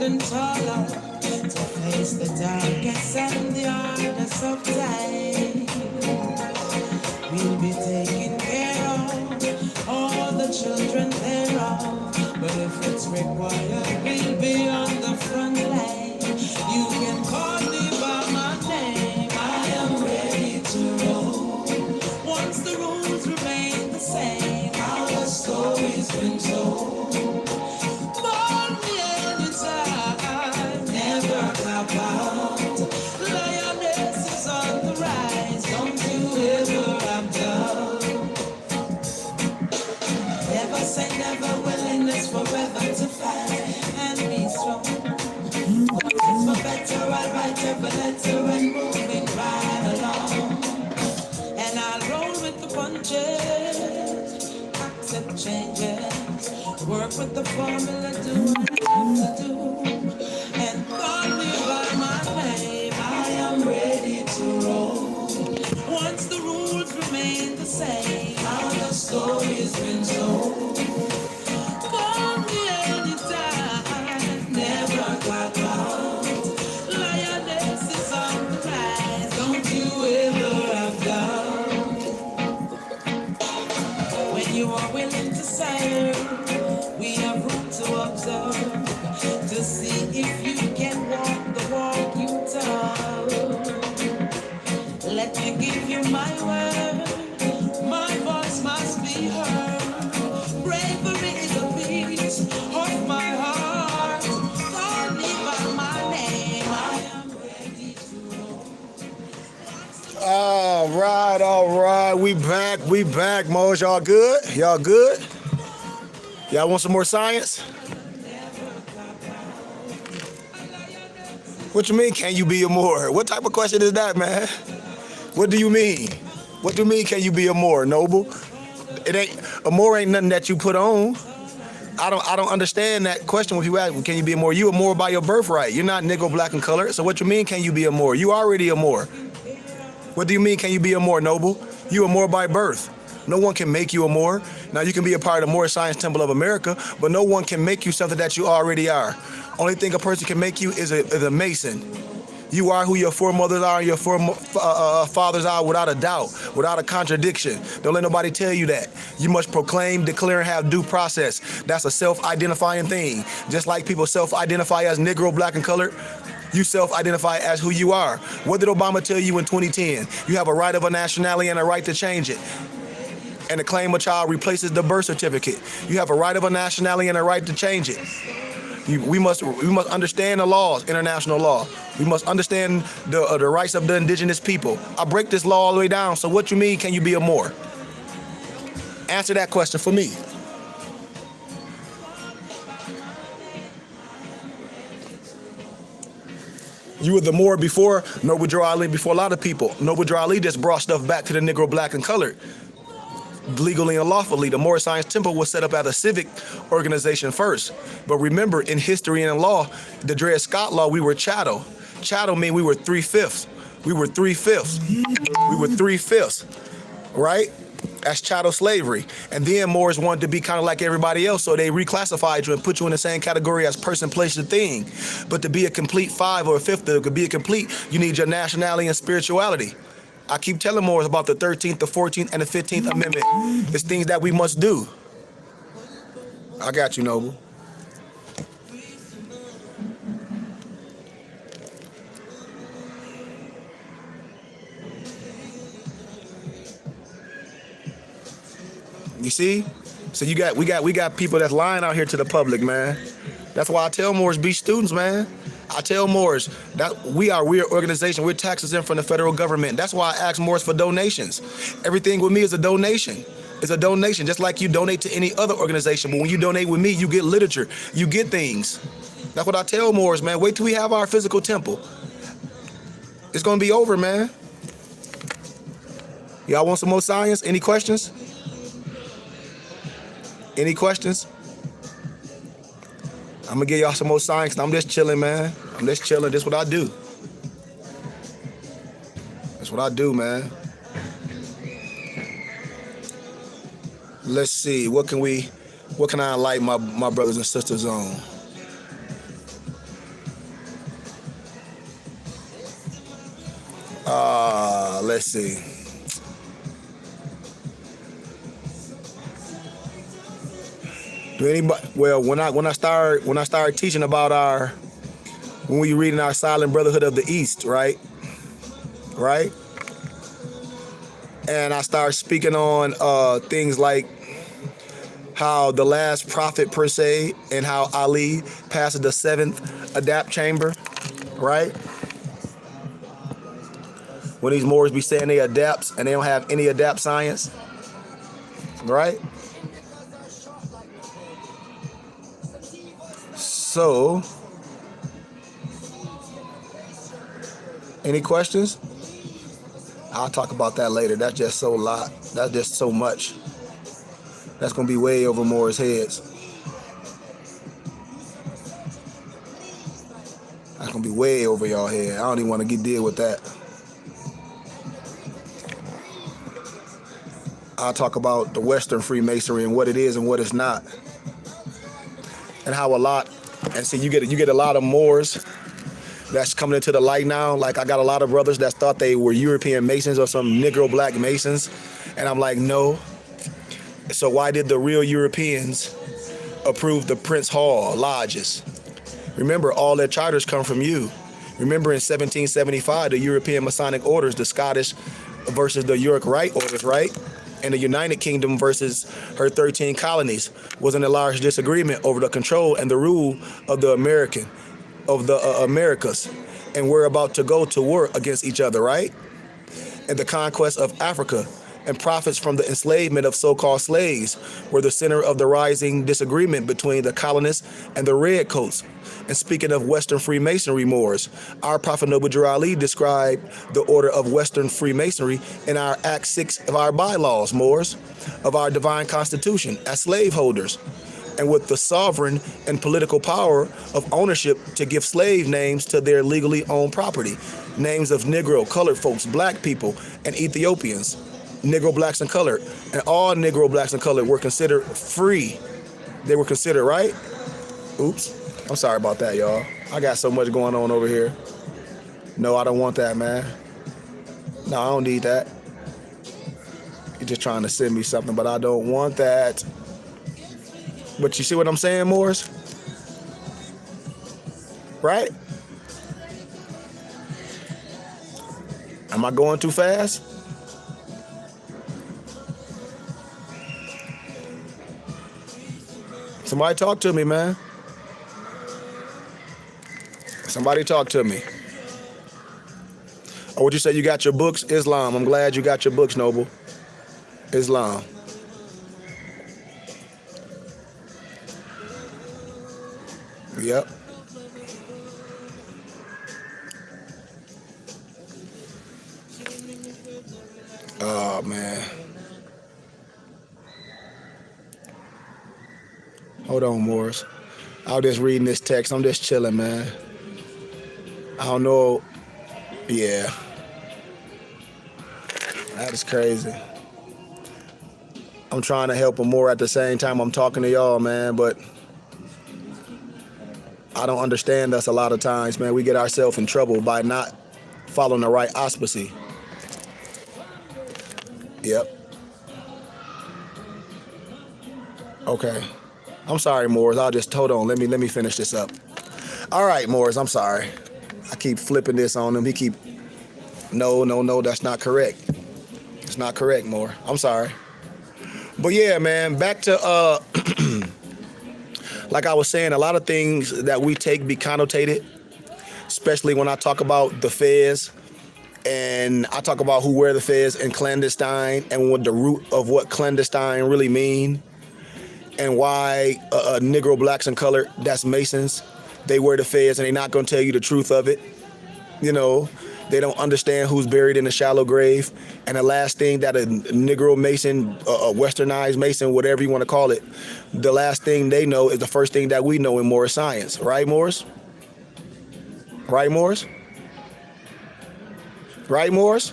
standing taller to face the darkest and the hardest of time. We'll be taking care of all the children thereof. But if it's required, we'll be on the front line. You can call me by my name. I am ready to roll. Once the rules remain the same, how the story's been told. Call me anytime, never cop out. Lioness is on the rise, don't you ever have doubt. Never say never, willingness forever to fight and be strong. For better, I'll write every letter and moving right along. And I'll roll with the punches, accept changes, work with the formula, do what I have to do, and call me by my name. I am ready to roll. Once the rules remain the same, how the story's been told. Call me anytime, never got out. Lioness is on the rise, don't you ever have doubt. When you are willing to serve, we have room to observe, to see if you can walk the walk you talk. Let me give you my word, my voice must be heard. Bravery is a piece of my heart. Call me by my name, I am ready to roll. All right, we back, Moj. Y'all good? Y'all good? Y'all want some more science? What you mean, can you be a Moor? What type of question is that, man? What do you mean? What do you mean, can you be a Moor, Noble? It ain't, a Moor ain't nothing that you put on. I don't understand that question when people ask, can you be a Moor? You a Moor by your birthright. You're not Negro, black, and color. So what you mean, can you be a Moor? You already a Moor. What do you mean, can you be a Moor, Noble? You a Moor by birth. No one can make you a Moor. Now, you can be a part of the Moorish Science Temple of America, but no one can make you something that you already are. Only thing a person can make you is a Mason. You are who your foremothers are and your fathers are, without a doubt, without a contradiction. Don't let nobody tell you that. You must proclaim, declare, and have due process. That's a self-identifying thing. Just like people self-identify as Negro, black, and colored, you self-identify as who you are. What did Obama tell you in 2010? You have a right of a nationality and a right to change it. And to claim a child replaces the birth certificate. You have a right of a nationality and a right to change it. We must understand the laws, international law. We must understand the rights of the indigenous people. I break this law all the way down. So what you mean, can you be a Moor? Answer that question for me. You were the Moor before Noble Drew Ali, before a lot of people. Noble Drew Ali just brought stuff back to the Negro, black, and colored. Legally and lawfully, the Moorish Science Temple was set up as a civic organization first. But remember, in history and in law, the Dred Scott law, we were chattel. Chattel mean we were 3/5. We were 3/5. We were 3/5, right? That's chattel slavery. And then Moors wanted to be kind of like everybody else, so they reclassified you and put you in the same category as person, place, and thing. But to be a complete 5 or a 5th, to be a complete, you need your nationality and spirituality. I keep telling Moors about the 13th, the 14th, and the 15th Amendment. It's things that we must do. I got you, Noble. You see? So we got people that's lying out here to the public, man. That's why I tell Moors, be students, man. I tell Moors that we're an organization. We're taxes in from the federal government. That's why I ask Moors for donations. Everything with me is a donation. It's a donation, just like you donate to any other organization. But when you donate with me, you get literature. You get things. That's what I tell Moors, man. Wait till we have our physical temple. It's going to be over, man. Y'all want some more science? Any questions? Any questions? I'm gonna give y'all some more science. I'm just chilling, man. I'm just chilling. This is what I do. That's what I do, man. Let's see. What can I enlighten my brothers and sisters on? Let's see. Do anybody? Well, when I start teaching about when we reading our Silent Brotherhood of the East, right? And I start speaking on things like how the last prophet per se, and how Ali passes the seventh adapt chamber, right? When these Moors be saying they adapts and they don't have any adapt science, right? So, any questions? I'll talk about that later. That's just so lot. That's just so much. That's gonna be way over Moors' heads. That's gonna be way over y'all head. I don't even want to deal with that. I'll talk about the Western Freemasonry and what it is and what it's not, and how a lot. And see, you get a lot of Moors that's coming into the light now. Like, I got a lot of brothers that thought they were European Masons or some Negro Black Masons, and I'm like, no. So why did the real Europeans approve the Prince Hall lodges? Remember, all their charters come from you. Remember, in 1775, the European Masonic orders, the Scottish versus the York Rite orders, right? And the United Kingdom versus her 13 colonies was in a large disagreement over the control and the rule of the Americas, and we're about to go to war against each other, right? And the conquest of Africa and profits from the enslavement of so-called slaves were the center of the rising disagreement between the colonists and the redcoats. And speaking of Western Freemasonry Moors, our Prophet Noble Drew Ali described the order of Western Freemasonry in our Act 6 of our bylaws, Moors, of our divine constitution, as slaveholders, and with the sovereign and political power of ownership to give slave names to their legally owned property, names of Negro, colored folks, black people, and Ethiopians, Negro, blacks, and colored. And all Negro, blacks, and colored were considered free. They were considered, right? Oops. I'm sorry about that, y'all. I got so much going on over here. No, I don't want that, man. No, I don't need that. You're just trying to send me something, but I don't want that. But you see what I'm saying, Moors? Right? Am I going too fast? Somebody talk to me, man. Somebody talk to me. Or would you say you got your books? Islam. I'm glad you got your books, Noble. Islam. Yep. Oh, man. Hold on, Morris. I was just reading this text. I'm just chilling, man. I don't know. Yeah. That is crazy. I'm trying to help them more at the same time I'm talking to y'all, man, but I don't understand us a lot of times, man. We get ourselves in trouble by not following the right auspices. Yep. Okay. I'm sorry, Morris. I'll just hold on. Let me finish this up. All right, Morris. I'm sorry. I keep flipping this on him. He keep. No. That's not correct. It's not correct, Moore. I'm sorry. But yeah, man. Back to like I was saying, a lot of things that we take be connotated, especially when I talk about the fez, and I talk about who wear the fez and clandestine, and what the root of what clandestine really mean. And why Negro, blacks, and colored, that's Masons, they wear the fez and they're not going to tell you the truth of it. You know, they don't understand who's buried in a shallow grave. And the last thing that a Negro Mason, a westernized Mason, whatever you want to call it, the last thing they know is the first thing that we know in Moorish science. Right, Morris? Right, Morris? Right, Morris?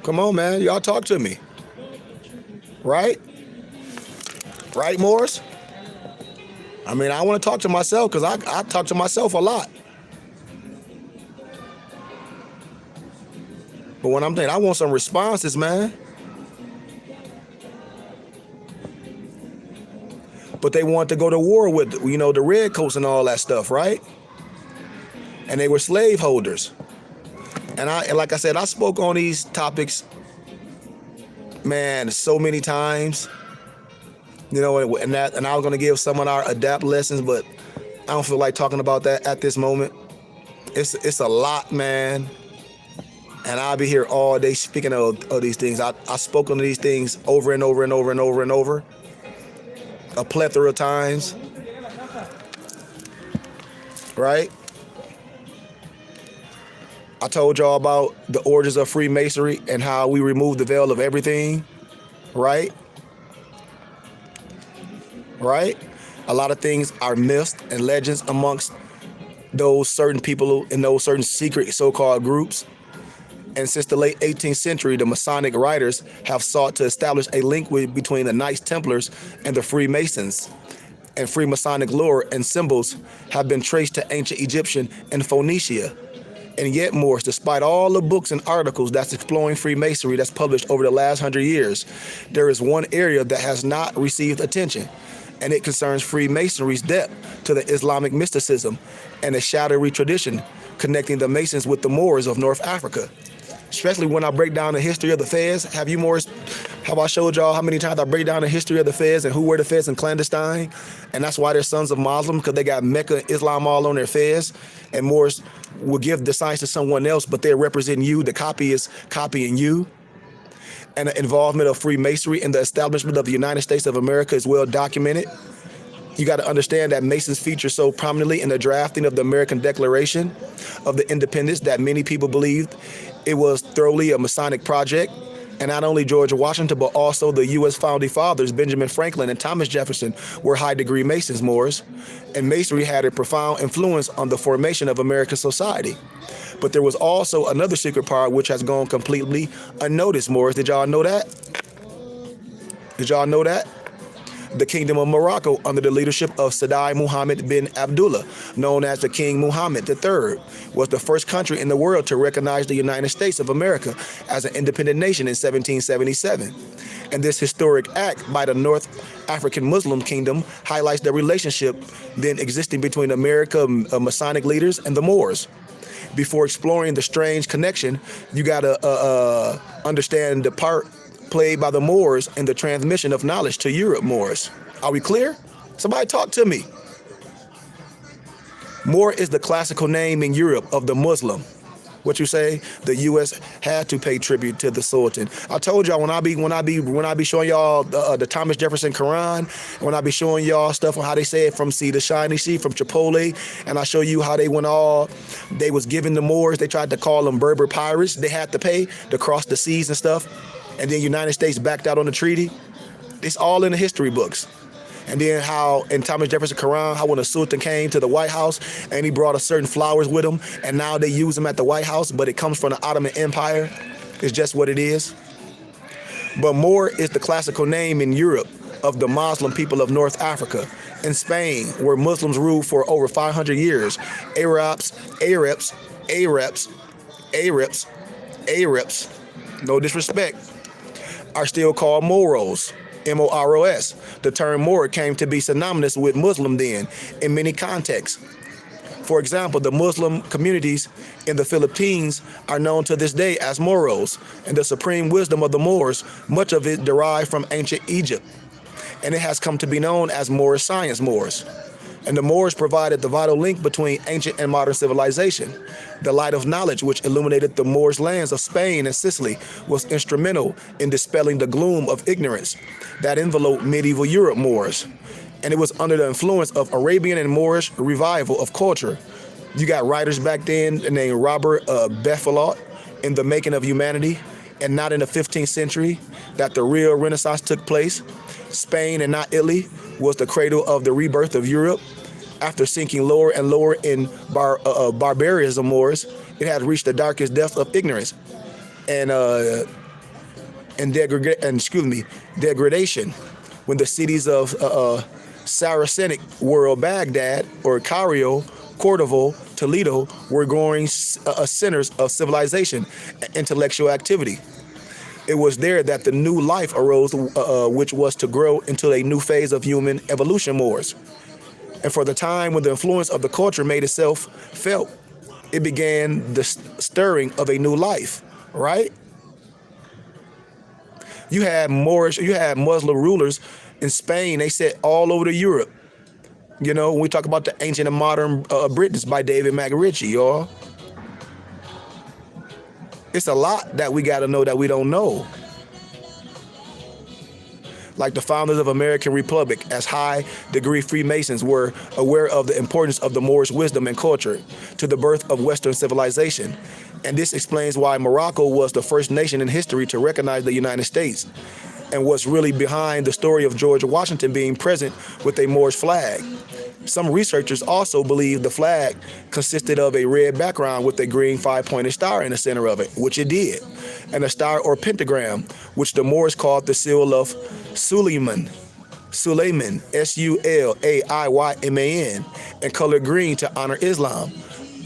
Come on, man. Y'all talk to me. Right? Right, Morris? I mean, I want to talk to myself because I talk to myself a lot. But when I'm saying I want some responses, man. But they want to go to war with, the redcoats and all that stuff, right? And they were slave holders. And like I said, I spoke on these topics, man, so many times. And I was gonna give some of our adapt lessons, but I don't feel like talking about that at this moment. It's a lot, man. And I'll be here all day speaking of these things. I spoke on these things over and over and over and over and over, a plethora of times, right? I told y'all about the origins of Freemasonry and how we removed the veil of everything, right? Right? A lot of things are myths and legends amongst those certain people in those certain secret so-called groups. And since the late 18th century, the Masonic writers have sought to establish a link between the Knights Templars and the Freemasons. And Freemasonic lore and symbols have been traced to ancient Egyptian and Phoenicia. And yet, Moorish, despite all the books and articles that's exploring Freemasonry that's published over the last 100 years, there is one area that has not received attention, and it concerns Freemasonry's depth to the Islamic mysticism and a shadowy tradition connecting the Masons with the Moors of North Africa. Especially when I break down the history of the Fez. Have I showed y'all how many times I break down the history of the Fez and who were the Fez and clandestine? And that's why they're sons of Muslim, because they got Mecca and Islam all on their Fez. And Moors will give the science to someone else, but they're representing you. The copy is copying you. And the involvement of Freemasonry in the establishment of the United States of America is well documented. You got to understand that Masons feature so prominently in the drafting of the American Declaration of the Independence that many people believed it was thoroughly a Masonic project. And not only George Washington, but also the U.S. founding fathers, Benjamin Franklin and Thomas Jefferson, were high-degree Masons, Moors. And Masonry had a profound influence on the formation of American society. But there was also another secret part which has gone completely unnoticed, Moors. Did y'all know that? Did y'all know that? The Kingdom of Morocco, under the leadership of Sayyid Muhammad bin Abdullah, known as the King Muhammad III, was the first country in the world to recognize the United States of America as an independent nation in 1777. And this historic act by the North African Muslim kingdom highlights the relationship then existing between American Masonic leaders and the Moors. Before exploring the strange connection, you got to understand the part played by the Moors in the transmission of knowledge to Europe, Moors. Are we clear? Somebody talk to me. Moor is the classical name in Europe of the Muslim. What you say? The U.S. had to pay tribute to the Sultan. I told y'all when I be showing y'all the Thomas Jefferson Quran, when I be showing y'all stuff on how they say it from sea to shiny sea, from Chipotle, and I show you how they they was giving the Moors, they tried to call them Berber pirates. They had to pay to cross the seas and stuff. And then United States backed out on the treaty. It's all in the history books. And then how in Thomas Jefferson Quran, how when the Sultan came to the White House and he brought a certain flowers with him, and now they use them at the White House, but it comes from the Ottoman Empire. It's just what it is. But Moor is the classical name in Europe of the Muslim people of North Africa. In Spain, where Muslims ruled for over 500 years, Arabs, no disrespect, are still called Moros, M-O-R-O-S. The term Moor came to be synonymous with Muslim then in many contexts. For example, the Muslim communities in the Philippines are known to this day as Moros, and the supreme wisdom of the Moors, much of it derived from ancient Egypt, and it has come to be known as Moorish science, Moors. And the Moors provided the vital link between ancient and modern civilization. The light of knowledge which illuminated the Moorish lands of Spain and Sicily was instrumental in dispelling the gloom of ignorance that enveloped medieval Europe, Moors. And it was under the influence of Arabian and Moorish revival of culture. You got writers back then named Robert Beffelot in The Making of Humanity, and not in the 15th century that the real Renaissance took place. Spain and not Italy was the cradle of the rebirth of Europe. After sinking lower and lower in barbarism, Moors, it had reached the darkest depths of ignorance and degradation. When the cities of Saracenic world, Baghdad or Cairo, Cordoba, Toledo were growing centers of civilization and intellectual activity. It was there that the new life arose, which was to grow into a new phase of human evolution, Moors. And for the time when the influence of the culture made itself felt, it began the stirring of a new life, right? You had Moorish, you had Muslim rulers in Spain. They set all over Europe. You know, when we talk about the ancient and modern Britons by David McRitchie, y'all. It's a lot that we got to know that we don't know. Like the founders of American Republic, as high-degree Freemasons, were aware of the importance of the Moorish wisdom and culture to the birth of Western civilization. And this explains why Morocco was the first nation in history to recognize the United States, and what's really behind the story of George Washington being present with a Moorish flag. Some researchers also believe the flag consisted of a red background with a green five-pointed star in the center of it, which it did, and a star or pentagram, which the Moors called the seal of Suleiman, Sulayman, and colored green to honor Islam,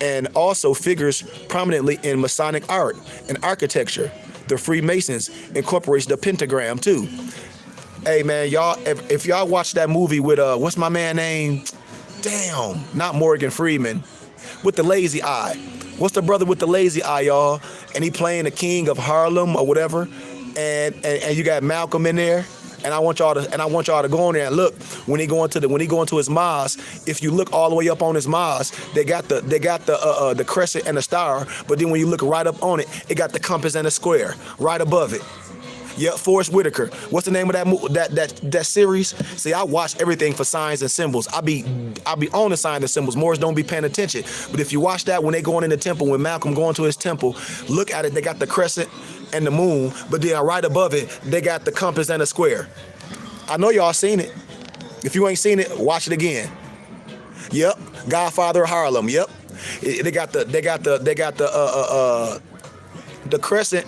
and also figures prominently in Masonic art and architecture. The Freemasons incorporates the pentagram too. Hey man, y'all, if y'all watch that movie with what's my man name? Damn, not Morgan Freeman, with the lazy eye. What's the brother with the lazy eye, y'all? And he playing the king of Harlem or whatever, and you got Malcolm in there. And I want y'all to go in there and look when he go into his mosque. If you look all the way up on his mosque, they got the crescent and the star. But then when you look right up on it, it got the compass and the square right above it. Yep, Forrest Whitaker. What's the name of that series? See, I watch everything for signs and symbols. I be on the signs and symbols. Moors don't be paying attention. But if you watch that when they going in the temple, when Malcolm going to his temple, look at it. They got the crescent and the moon, but then right above it, they got the compass and the square. I know y'all seen it. If you ain't seen it, watch it again. Yep, Godfather of Harlem. Yep, they got the crescent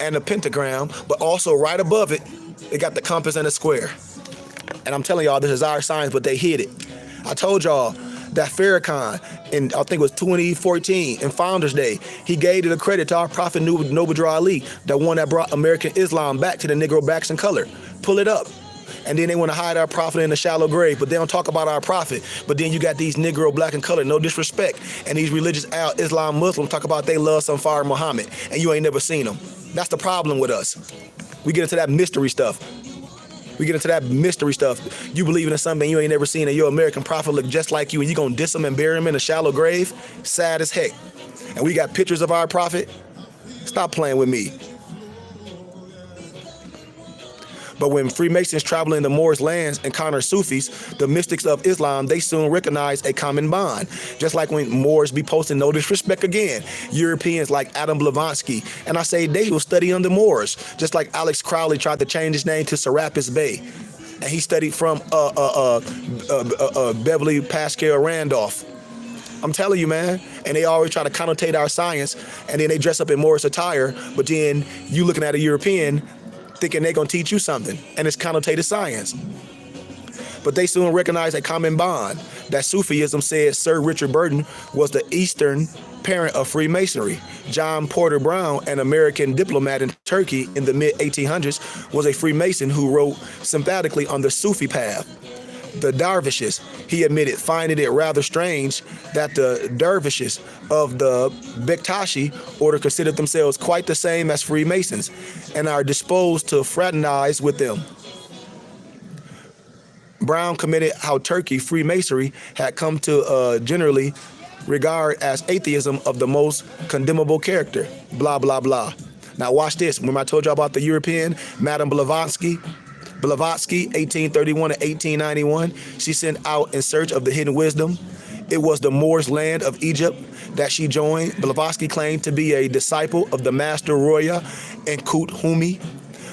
and the pentagram, but also right above it, they got the compass and the square. And I'm telling y'all, this is our science, but they hid it. I told y'all that Farrakhan, in I think it was 2014, in Founders Day, he gave the credit to our prophet Noble Ali, the one that brought American Islam back to the Negro blacks in color. Pull it up. And then they want to hide our prophet in a shallow grave, but they don't talk about our prophet. But then you got these Negro black and color, no disrespect, and these religious Islam Muslims talk about they love some fire Muhammad, and you ain't never seen them. That's the problem with us. We get into that mystery stuff. You believe in something you ain't never seen, and your American prophet look just like you, and you gonna diss him and bury him in a shallow grave? Sad as heck. And we got pictures of our prophet? Stop playing with me. But when Freemasons travel into Moorish lands and encounter Sufis, the mystics of Islam, they soon recognize a common bond. Just like when Moors be posting, no disrespect again, Europeans like Adam Blavatsky, and I say they will study under Moors, just like Alex Crowley tried to change his name to Serapis Bey, and he studied from Beverly Pascal Randolph. I'm telling you, man. And they always try to connotate our science, and then they dress up in Moorish attire, but then you looking at a European thinking they're going to teach you something, and it's connotated science. But they soon recognized a common bond that Sufism, said Sir Richard Burton, was the Eastern parent of Freemasonry. John Porter Brown, an American diplomat in Turkey in the mid-1800s, was a Freemason who wrote sympathetically on the Sufi path. The dervishes, he admitted, finding it rather strange that the dervishes of the Bektashi order considered themselves quite the same as Freemasons and are disposed to fraternize with them. Brown commented how Turkey Freemasonry had come to generally regard as atheism of the most condemnable character, blah, blah, blah. Now watch this. Remember I told you about the European, Madame Blavatsky, 1831 to 1891, she sent out in search of the hidden wisdom. It was the Moorish land of Egypt that she joined. Blavatsky claimed to be a disciple of the master Roya and Kut Humi.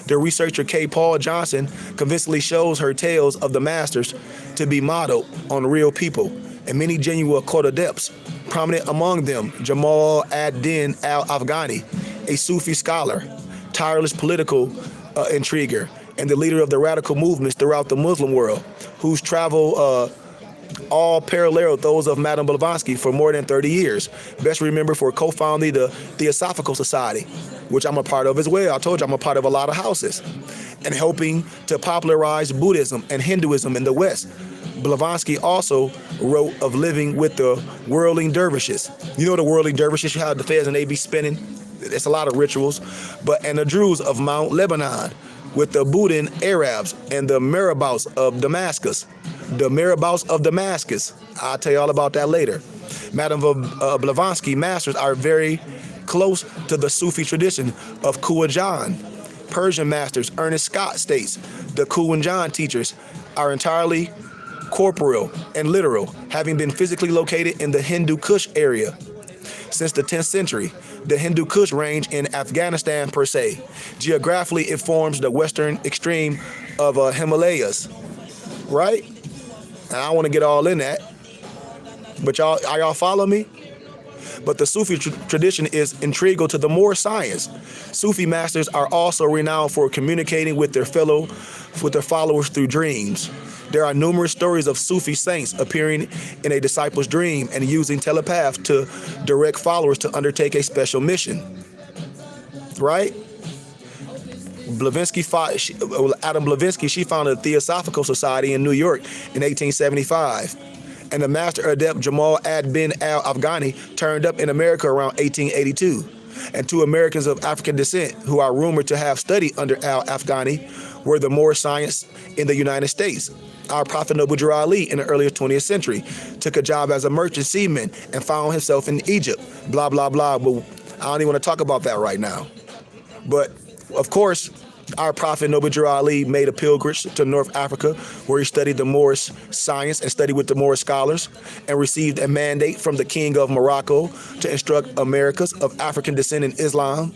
The researcher K. Paul Johnson convincingly shows her tales of the masters to be modeled on real people and many genuine occult adepts. Prominent among them, Jamal ad-Din al-Afghani, a Sufi scholar, tireless political intriguer, and the leader of the radical movements throughout the Muslim world, whose travel all paralleled those of Madame Blavatsky for more than 30 years. Best remembered for co-founding the Theosophical Society, which I'm a part of as well. I told you I'm a part of a lot of houses, and helping to popularize Buddhism and Hinduism in the West. Blavatsky also wrote of living with the whirling dervishes. You know the whirling dervishes, you have the feds and they be spinning. It's a lot of rituals. And the Druze of Mount Lebanon, with the Buddhan Arabs and the marabouts of Damascus. The marabouts of Damascus. I'll tell you all about that later. Madame Blavatsky masters are very close to the Sufi tradition of Kuwajan. Persian masters Ernest Scott states the Kuwajan teachers are entirely corporeal and literal, having been physically located in the Hindu Kush area. Since the 10th century, the Hindu Kush range in Afghanistan per se. Geographically, it forms the western extreme of Himalayas, right? And I don't want to get all in that, but are y'all follow me? But the Sufi tradition is integral to the Moorish science. Sufi masters are also renowned for communicating with their followers through dreams. There are numerous stories of Sufi saints appearing in a disciple's dream and using telepath to direct followers to undertake a special mission. Right? Adam Blavatsky, she founded the Theosophical Society in New York in 1875. And the master adept Jamal ad-Bin al-Afghani turned up in America around 1882. And two Americans of African descent who are rumored to have studied under al-Afghani were the Moorish science in the United States. Our Prophet Noble Drew Ali in the early 20th century took a job as a merchant seaman and found himself in Egypt. Blah, blah, blah. But I don't even want to talk about that right now. But, of course, our Prophet Noble Drew Ali made a pilgrimage to North Africa where he studied the Moorish science and studied with the Moorish scholars and received a mandate from the King of Morocco to instruct Americans of African descent in Islam.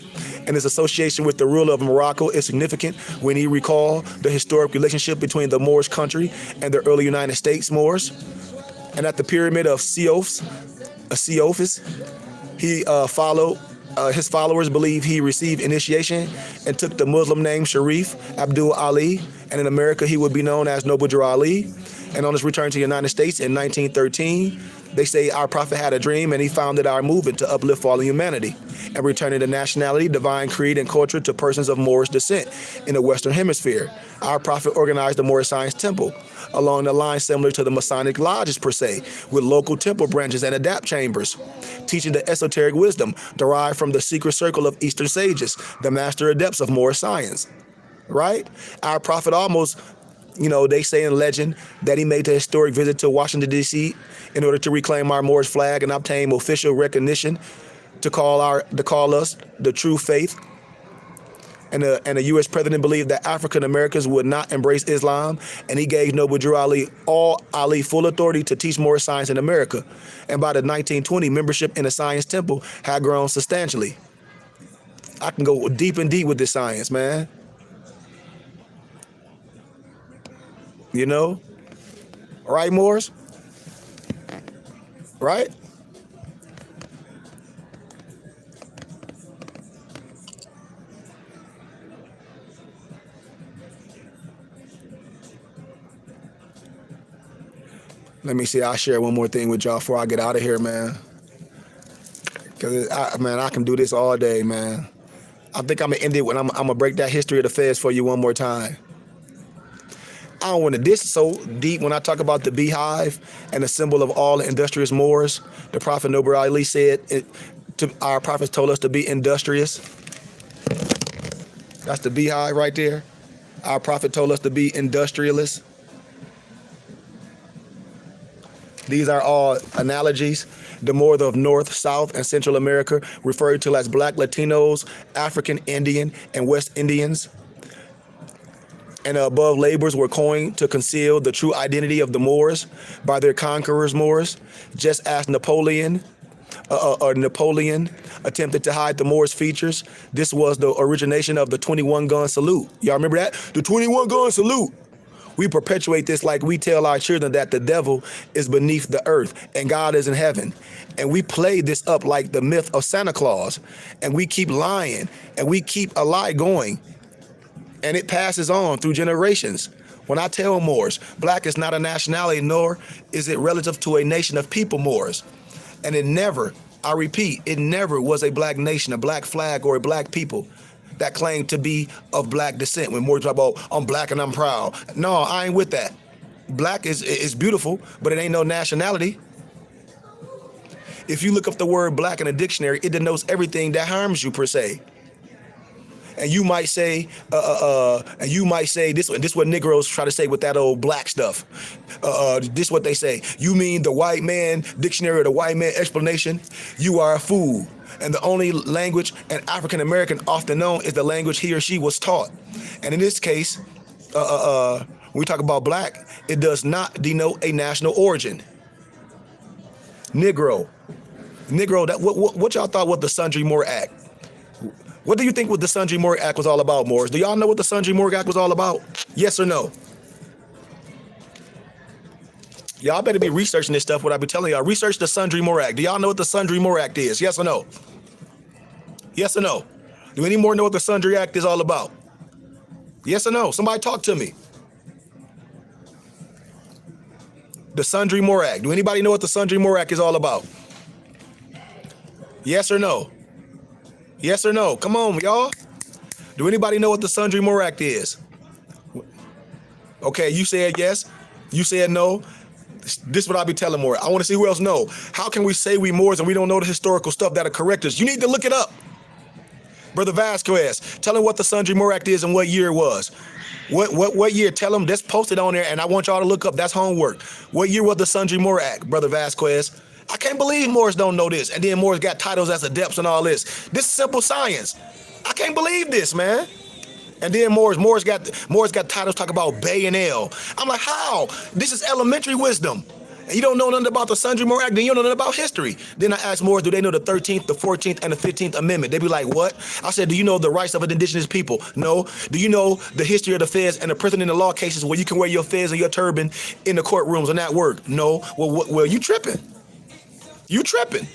And his association with the ruler of Morocco is significant when he recalled the historic relationship between the Moorish country and the early United States Moors. And at the pyramid of Cheops, he his followers believe he received initiation and took the Muslim name Sharif Abdul Ali, and in America he would be known as Noble Drew Ali. And on his return to the United States in 1913, they say our prophet had a dream and he founded our movement to uplift fallen humanity and returning the nationality, divine creed, and culture to persons of Moorish descent in the Western Hemisphere. Our prophet organized the Moorish Science Temple along the line similar to the Masonic lodges per se, with local temple branches and adapt chambers, teaching the esoteric wisdom derived from the secret circle of Eastern sages, the master adepts of Moorish science. Right? Our prophet almost, they say in legend that he made the historic visit to Washington, D.C. in order to reclaim our Moorish flag and obtain official recognition to call us the true faith. And the U.S. president believed that African Americans would not embrace Islam, and he gave Noble Drew Ali full authority to teach Moorish science in America. And by the 1920, membership in the Science Temple had grown substantially. I can go deep and deep with this science, man. Right, Moors? Right? Let me see. I'll share one more thing with y'all before I get out of here, man. Because, I can do this all day, man. I think I'm going to end it when I'm going to break that history of the feds for you one more time. I don't want to diss so deep when I talk about the beehive and the symbol of all industrious Moors. The Prophet Noble Ali said, our prophets told us to be industrious. That's the beehive right there. Our prophet told us to be industrialists. These are all analogies. The more of North, South, and Central America, referred to as Black Latinos, African Indian, and West Indians. And the above labels were coined to conceal the true identity of the Moors by their conquerors Moors, just as Napoleon attempted to hide the Moors' features. This was the origination of the 21-gun salute. Y'all remember that? The 21-gun salute. We perpetuate this like we tell our children that the devil is beneath the earth and God is in heaven. And we play this up like the myth of Santa Claus. And we keep lying and we keep a lie going. And it passes on through generations. When I tell Moors, black is not a nationality, nor is it relative to a nation of people, Moors. And it never, I repeat, it never was a black nation, a black flag, or a black people that claimed to be of black descent. When Moors talk about, I'm black and I'm proud. No, I ain't with that. Black is beautiful, but it ain't no nationality. If you look up the word black in a dictionary, it denotes everything that harms you, per se. And you might say, this what Negroes try to say with that old black stuff. This what they say. You mean the white man dictionary or the white man explanation? You are a fool. And the only language an African American often known is the language he or she was taught. And in this case, when we talk about black, it does not denote a national origin. Negro, that what y'all thought was the Sundry Moore Act? What do you think what the Sundry Moore Act was all about, Morris? Do y'all know what the Sundry Moore Act was all about? Yes or no? Y'all better be researching this stuff, what I be telling y'all. Research the Sundry Moore Act. Do y'all know what the Sundry Moore Act is? Yes or no? Yes or no? Do any more know what the Sundry Act is all about? Yes or no? Somebody talk to me. The Sundry Moore Act. Do anybody know what the Sundry Moore Act is all about? Yes or no? Yes or no? Come on, y'all. Do anybody know what the Sundry Moore Act is? Okay, you said yes. You said no. This is what I be telling more. I want to see who else know. How can we say we Moors and we don't know the historical stuff that'll correct us? You need to look it up. Brother Vasquez, tell him what the Sundry Moore Act is and what year it was. What year? Tell him. That's posted on there, and I want y'all to look up. That's homework. What year was the Sundry Moore Act, Brother Vasquez? I can't believe Moors don't know this. And then Moors got titles as adepts and all this. This is simple science. I can't believe this, man. And then Moors got titles talk about Bay and L. I'm like, how? This is elementary wisdom. And you don't know nothing about the Sundry Moore Act, then you don't know nothing about history. Then I asked Moors, do they know the 13th, the 14th, and the 15th Amendment? They be like, what? I said, do you know the rights of indigenous people? No. Do you know the history of the feds and the prison in the law cases where you can wear your fez and your turban in the courtrooms and that work? No. Well, you tripping. You tripping.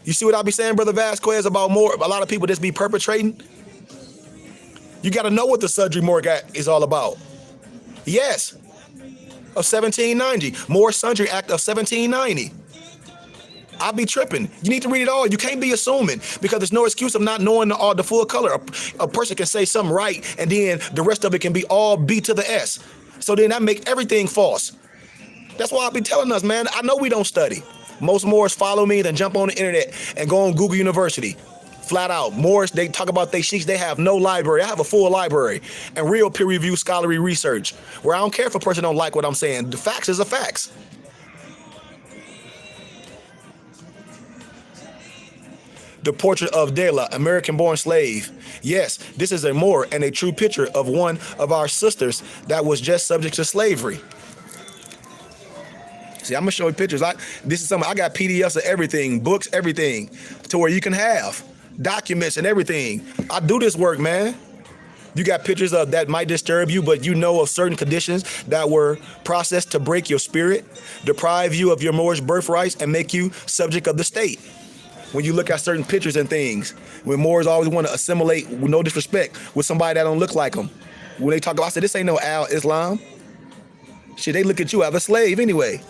You see what I be saying, Brother Vasquez, about more? A lot of people just be perpetrating. You got to know what the Sundry Moore Act is all about. Yes. Of 1790. Moore Sundry Act of 1790. I'll be tripping. You need to read it all. You can't be assuming, because there's no excuse of not knowing the full color. A person can say something right, and then the rest of it can be all B to the S. So then that make everything false. That's why I be telling us, man, I know we don't study. Most Moors follow me, then jump on the internet and go on Google University. Flat out. Moors, they talk about they sheiks, they have no library. I have a full library and real peer-reviewed scholarly research where I don't care if a person don't like what I'm saying. The facts is the facts. The portrait of Dela, American-born slave. Yes, this is a Moor and a true picture of one of our sisters that was just subject to slavery. See, I'm gonna show you pictures. This is something I got PDFs of everything, books, everything, to where you can have documents and everything. I do this work, man. You got pictures of that might disturb you, but you know of certain conditions that were processed to break your spirit, deprive you of your Moorish birthrights, and make you subject of the state. When you look at certain pictures and things, when Moors always want to assimilate, with no disrespect, with somebody that don't look like them. When they talk about, I said, this ain't no Al-Islam. Shit, they look at you as a slave anyway.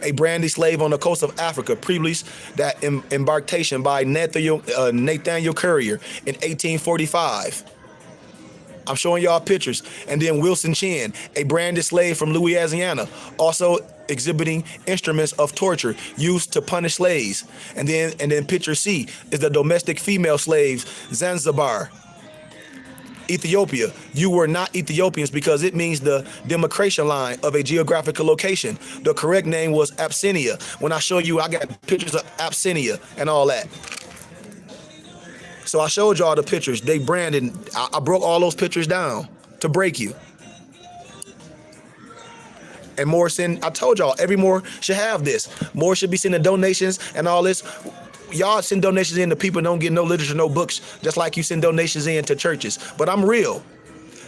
A brandy slave on the coast of Africa, previously that embarkation by Nathaniel Courier in 1845. I'm showing y'all pictures. And then Wilson Chin, a branded slave from Louisiana, also exhibiting instruments of torture used to punish slaves. And then picture C is the domestic female slaves, Zanzibar. Ethiopia. You were not Ethiopians because it means the demarcation line of a geographical location. The correct name was Abyssinia. When I show you, I got pictures of Abyssinia and all that. So I showed y'all the pictures. They branded. I broke all those pictures down to break you. And Moore send, I told y'all, every Moore should have this. Moore should be sending donations and all this. Y'all send donations in to people don't get no literature, no books, just like you send donations in to churches. But I'm real.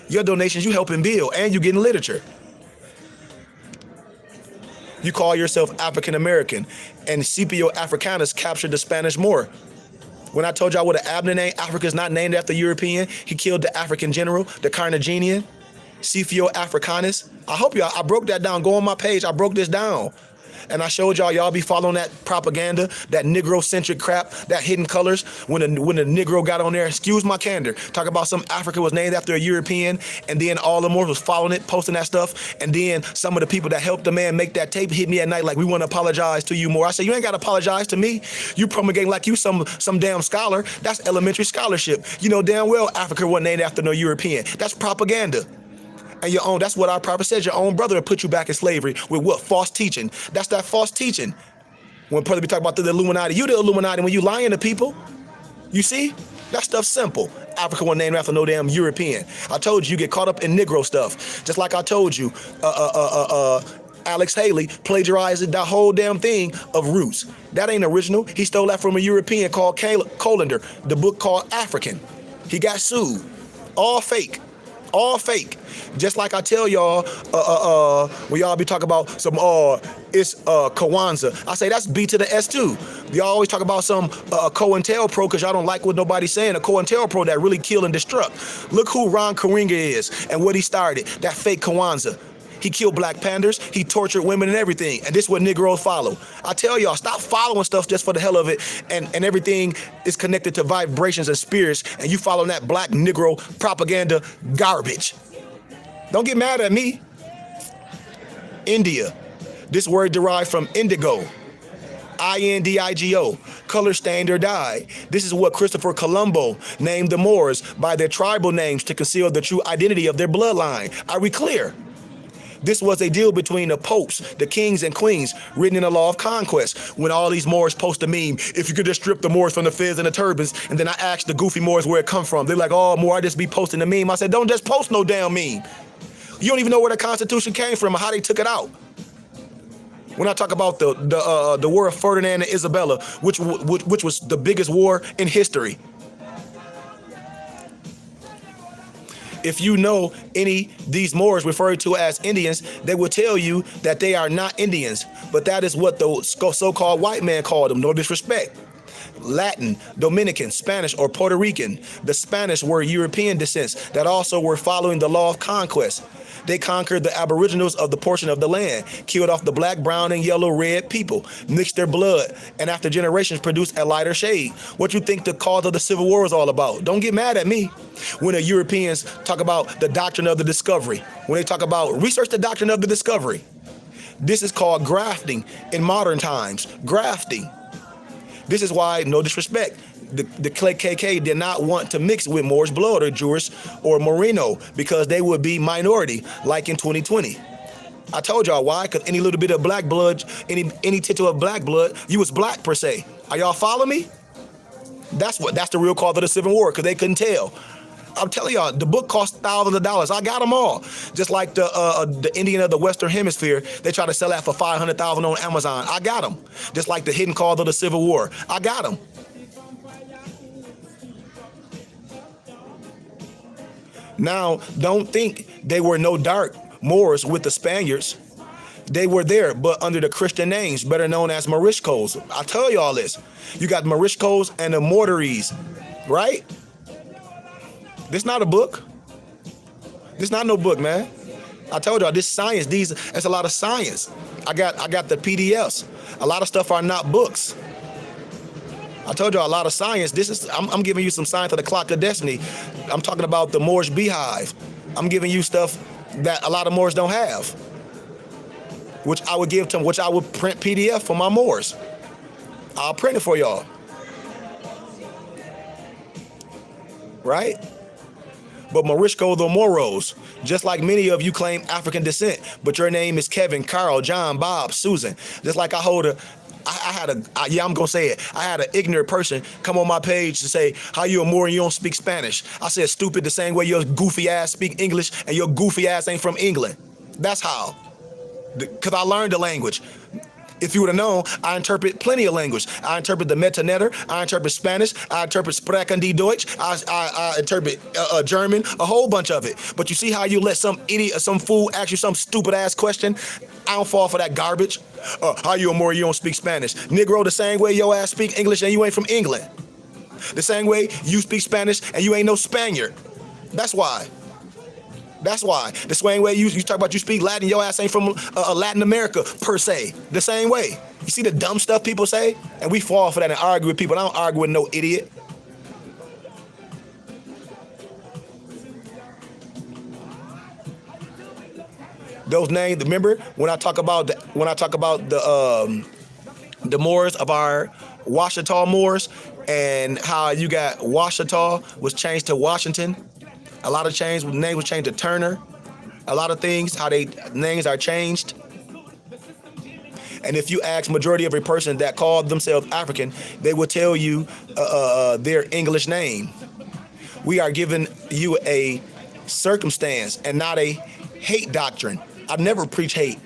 Your donations, you helping build, and you getting literature. You call yourself African American, and Scipio Africanus captured the Spanish Moor. When I told y'all what an Abner name, Africa is not named after European. He killed the African general, the Carthaginian. Scipio Africanus. I hope y'all, I broke that down. Go on my page. I broke this down. And I showed y'all be following that propaganda, that Negro-centric crap, that hidden colors. When the Negro got on there, excuse my candor, talk about some Africa was named after a European, and then all the Moors was following it, posting that stuff. And then some of the people that helped the man make that tape hit me at night like, we want to apologize to you more. I said, you ain't got to apologize to me. You promulgating like you some damn scholar. That's elementary scholarship. You know damn well Africa wasn't named after no European. That's propaganda. And your own, that's what our prophet says, your own brother will put you back in slavery with what? False teaching. That's that false teaching. When brother be talking about the Illuminati, you the Illuminati when you lying to people. You see? That stuff's simple. Africa wasn't named after no damn European. I told you get caught up in Negro stuff. Just like I told you, Alex Haley plagiarized that whole damn thing of Roots. That ain't original. He stole that from a European called Colander, the book called African. He got sued. All fake. All fake. Just like I tell y'all, when y'all be talking about some, it's Kwanzaa. I say that's B to the S too. Y'all always talk about some COINTELPRO because y'all don't like what nobody's saying. A COINTELPRO that really kill and destruct. Look who Ron Karinga is and what he started. That fake Kwanzaa. He killed Black Panthers. He tortured women and everything. And this is what Negroes follow. I tell y'all, stop following stuff just for the hell of it. And everything is connected to vibrations and spirits. And you following that Black Negro propaganda garbage. Don't get mad at me. India. This word derived from indigo. INDIGO. Color stained or dyed. This is what Christopher Colombo named the Moors by their tribal names to conceal the true identity of their bloodline. Are we clear? This was a deal between the popes, the kings and queens, written in the law of conquest. When all these Moors post a meme, if you could just strip the Moors from the fez and the turbans, and then I asked the goofy Moors where it come from. They're like, oh, Moor, I just be posting the meme. I said, don't just post no damn meme. You don't even know where the Constitution came from or how they took it out. When I talk about the War of Ferdinand and Isabella, which was the biggest war in history. If you know these Moors referred to as Indians, they will tell you that they are not Indians, but that is what the so-called white man called them, no disrespect. Latin, Dominican, Spanish, or Puerto Rican. The Spanish were European descents that also were following the law of conquest. They conquered the aboriginals of the portion of the land, killed off the black, brown, and yellow, red people, mixed their blood, and after generations produced a lighter shade. What you think the cause of the Civil War is all about? Don't get mad at me. When the Europeans talk about the doctrine of the discovery, when they talk about research the doctrine of the discovery, this is called grafting in modern times. Grafting. This is why, no disrespect, the KKK did not want to mix with Moorish blood or Jewish or Merino because they would be minority, like in 2020. I told y'all why, because any little bit of black blood, any tittle of black blood, you was black per se. Are y'all following me? That's the real cause of the Civil War, because they couldn't tell. I'm telling y'all, the book cost thousands of dollars. I got them all. Just like the Indian of the Western Hemisphere, they try to sell that for $500,000 on Amazon. I got them. Just like the hidden cause of the Civil War. I got them. Now, don't think they were no dark Moors with the Spaniards. They were there, but under the Christian names, better known as Moriscos. I tell you all this. You got Moriscos and the Mortaries, right? This not a book. This not no book, man. I told y'all this science. It's a lot of science. I got the PDFs. A lot of stuff are not books. I told y'all a lot of science. I'm giving you some science of the clock of destiny. I'm talking about the Moorish beehive. I'm giving you stuff that a lot of Moors don't have, which I would give to them, which I would print PDF for my Moors. I'll print it for y'all. Right? But Morisco the Moros, just like many of you claim African descent, but your name is Kevin, Carl, John, Bob, Susan. Just like I had an ignorant person come on my page to say, how you a Moor and you don't speak Spanish? I said, stupid, the same way your goofy ass speak English and your goofy ass ain't from England. That's how. Because I learned the language. If you would have known, I interpret plenty of language. I interpret the Metanetter. I interpret Spanish. I interpret Sprechen die Deutsch. I interpret German, a whole bunch of it. But you see how you let some idiot or some fool ask you some stupid ass question? I don't fall for that garbage. How you a Moor, you don't speak Spanish? Negro, the same way your ass speak English and you ain't from England. The same way you speak Spanish and you ain't no Spaniard. That's why. That's why. The same way you talk about you speak Latin, your ass ain't from Latin America per se. The same way. You see the dumb stuff people say? And we fall for that and argue with people. I don't argue with no idiot. Those names, remember when I talk about the Moors of our Washita Moors and how you got Washita was changed to Washington. A lot of names was changed to Turner. A lot of things, how they names are changed. And if you ask majority of a person that called themselves African, they will tell you their English name. We are giving you a circumstance and not a hate doctrine. I never preach hate.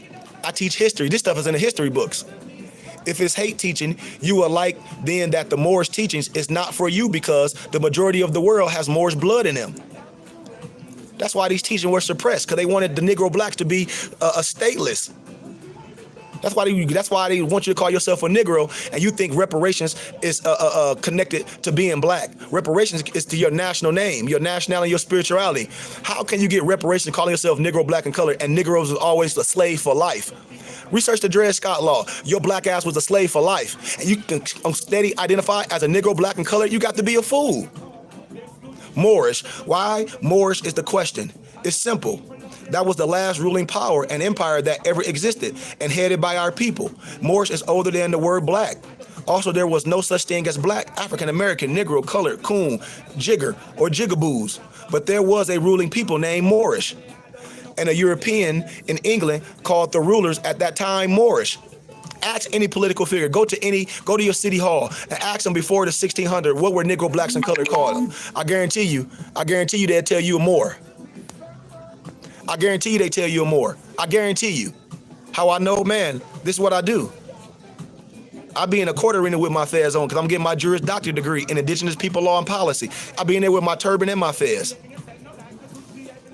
I teach history. This stuff is in the history books. If it's hate teaching, you are like then that the Moorish teachings is not for you because the majority of the world has Moorish blood in them. That's why these teachings were suppressed, because they wanted the Negro blacks to be stateless. That's why they want you to call yourself a Negro, and you think reparations is connected to being black. Reparations is to your national name, your nationality, your spirituality. How can you get reparations calling yourself Negro, black, and colored, and Negroes was always a slave for life? Research the Dred Scott law. Your black ass was a slave for life, and you can steady identify as a Negro, black, and colored. You got to be a fool. Moorish. Why? Moorish is the question. It's simple. That was the last ruling power and empire that ever existed and headed by our people. Moorish is older than the word black. Also, there was no such thing as black, African American, Negro, colored, coon, jigger, or jigaboos. But there was a ruling people named Moorish. And a European in England called the rulers at that time Moorish. Ask any political figure. Go to your city hall and ask them before the 1600 what were Negro, blacks, and colored called. I guarantee you they'll tell you more. I guarantee you they tell you more. I guarantee you. How I know, man, this is what I do. I be in a court arena with my fez on because I'm getting my Juris Doctor degree in Indigenous People Law and Policy. I be in there with my turban and my fez.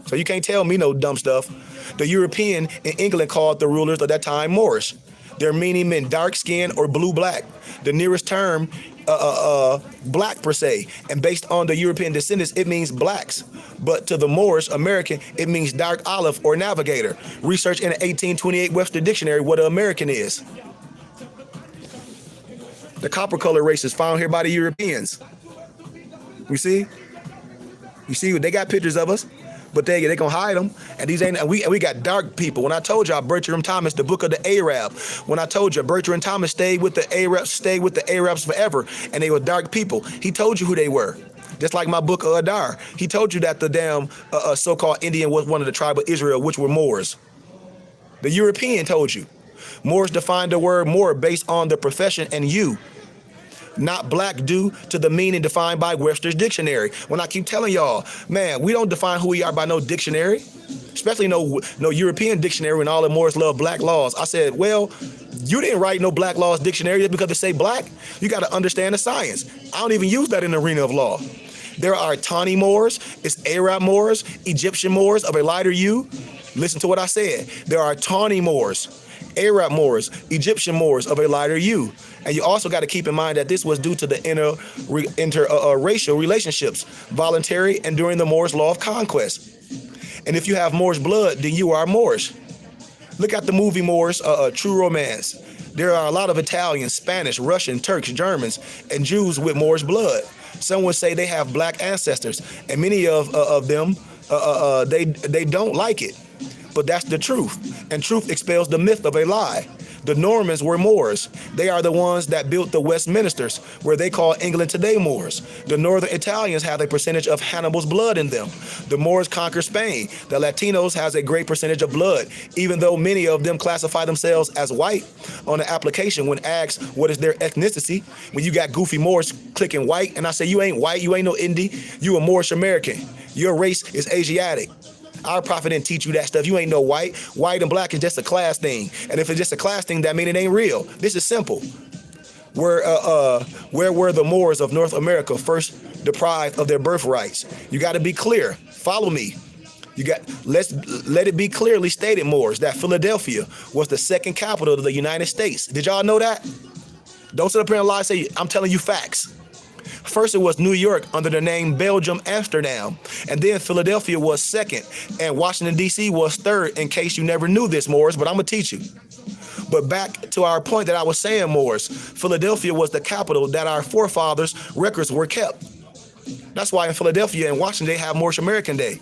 So you can't tell me no dumb stuff. The European in England called the rulers of that time Moorish. Their meaning meant dark skin or blue black. The nearest term, black per se. And based on the European descendants, it means blacks. But to the Moorish American, it means dark olive or navigator. Research in the 1828 Webster Dictionary what an American is. The copper color race is found here by the Europeans. You see? They got pictures of us. But they gonna hide them, and we got dark people. When I told y'all Bertram Thomas, the book of the Arab, when I told you Bertram Thomas stayed with the Arabs forever, and they were dark people. He told you who they were, just like my book of Adar. He told you that the damn so-called Indian was one of the tribe of Israel, which were Moors. The European told you. Moors defined the word Moor based on the profession and you. Not black due to the meaning defined by Webster's dictionary. When I keep telling y'all, man, we don't define who we are by no dictionary, especially no European dictionary when all the Moors love black laws. I said, well, you didn't write no black laws dictionary just because they say black. You got to understand the science. I don't even use that in the arena of law. There are Tani Moors, it's Arab Moors, Egyptian Moors of a lighter hue. Listen to what I said. There are Tani Moors, Arab Moors, Egyptian Moors of a lighter hue. And you also got to keep in mind that this was due to the interracial relationships, voluntary and during the Moorish law of conquest. And if you have Moorish blood, then you are Moorish. Look at the movie Moorish, True Romance. There are a lot of Italians, Spanish, Russian, Turks, Germans, and Jews with Moorish blood. Some would say they have black ancestors, and many of them, they don't like it. But that's the truth, and truth expels the myth of a lie. The Normans were Moors. They are the ones that built the Westminsters, where they call England today Moors. The Northern Italians have a percentage of Hannibal's blood in them. The Moors conquered Spain. The Latinos has a great percentage of blood, even though many of them classify themselves as white on the application when asked what is their ethnicity. When you got goofy Moors clicking white, and I say, you ain't white, you ain't no Indie, you a Moorish American. Your race is Asiatic. Our prophet didn't teach you that stuff. You ain't no white. White and black is just a class thing. And if it's just a class thing, that means it ain't real. This is simple. Where were the Moors of North America first deprived of their birthrights? You got to be clear. Follow me. Let it be clearly stated, Moors, that Philadelphia was the second capital of the United States. Did y'all know that? Don't sit up here and lie and say, I'm telling you facts. First, it was New York under the name Belgium, Amsterdam. And then Philadelphia was second. And Washington, D.C. was third, in case you never knew this, Morris, but I'm going to teach you. But back to our point that I was saying, Morris, Philadelphia was the capital that our forefathers' records were kept. That's why in Philadelphia and Washington, they have Moorish American Day.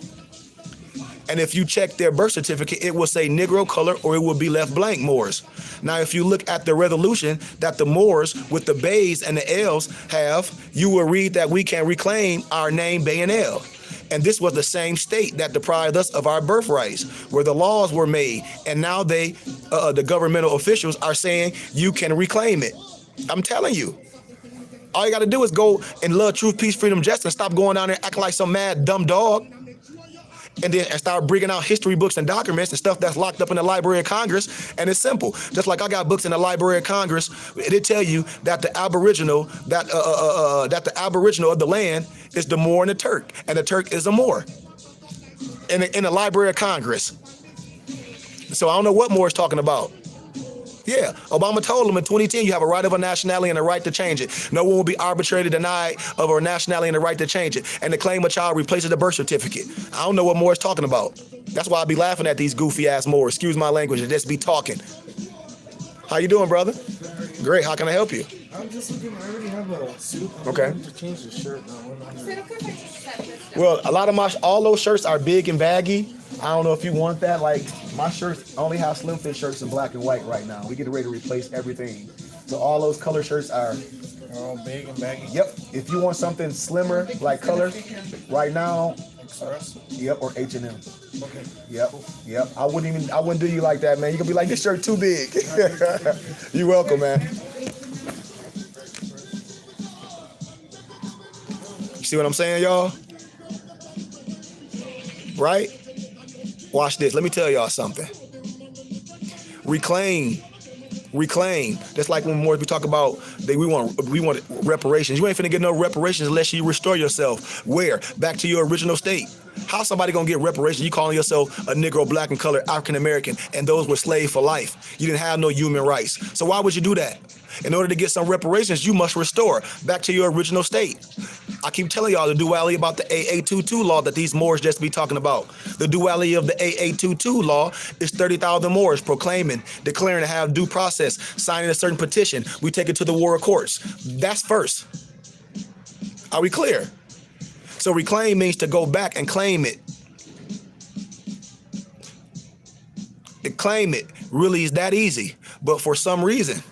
And if you check their birth certificate, it will say Negro color or it will be left blank Moors. Now, if you look at the resolution that the Moors with the Bays and the L's have, you will read that we can reclaim our name Bay and L. And this was the same state that deprived us of our birthrights, where the laws were made. And now the governmental officials are saying you can reclaim it. I'm telling you. All you got to do is go and love, truth, peace, freedom, justice, and stop going down there acting like some mad, dumb dog. And start bringing out history books and documents and stuff that's locked up in the Library of Congress. And it's simple. Just like I got books in the Library of Congress, they tell you that the Aboriginal, that the Aboriginal of the land is the Moor and the Turk, and the Turk is a Moor. In the Library of Congress. So I don't know what Moore is talking about. Yeah, Obama told them in 2010, you have a right of a nationality and a right to change it. No one will be arbitrarily denied of a nationality and a right to change it. And to claim a child replaces the birth certificate. I don't know what Moore is talking about. That's why I be laughing at these goofy ass Moors. Excuse my language, and just be talking. How you doing, brother? Great. How can I help you? I'm just looking. I already have a suit. Okay. To change the shirt now. Well, a lot of all those shirts are big and baggy. I don't know if you want that. Like, my shirts only have slim fit shirts in black and white right now. We get ready to replace everything. So all those color shirts are all big and baggy. Yep. If you want something slimmer, like color, right now. Express. Yep. Or H&M. Okay. Yep. Yep. I wouldn't do you like that, man. You can be like, this shirt too big. You're welcome, man. You see what I'm saying, y'all? Right? Watch this. Let me tell y'all something. Reclaim. That's like when we talk about we want reparations. You ain't finna get no reparations unless you restore yourself. Where? Back to your original state. How somebody gonna get reparations? You calling yourself a Negro, black and colored, African American, and those were slaves for life. You didn't have no human rights. So why would you do that? In order to get some reparations, you must restore back to your original state. I keep telling y'all the duality about the AA22 law that these Moors just be talking about. The duality of the AA22 law is 30,000 Moors proclaiming, declaring to have due process, signing a certain petition. We take it to the war courts. That's first. Are we clear? So reclaim means to go back and claim it. To claim it really is that easy. But for some reason,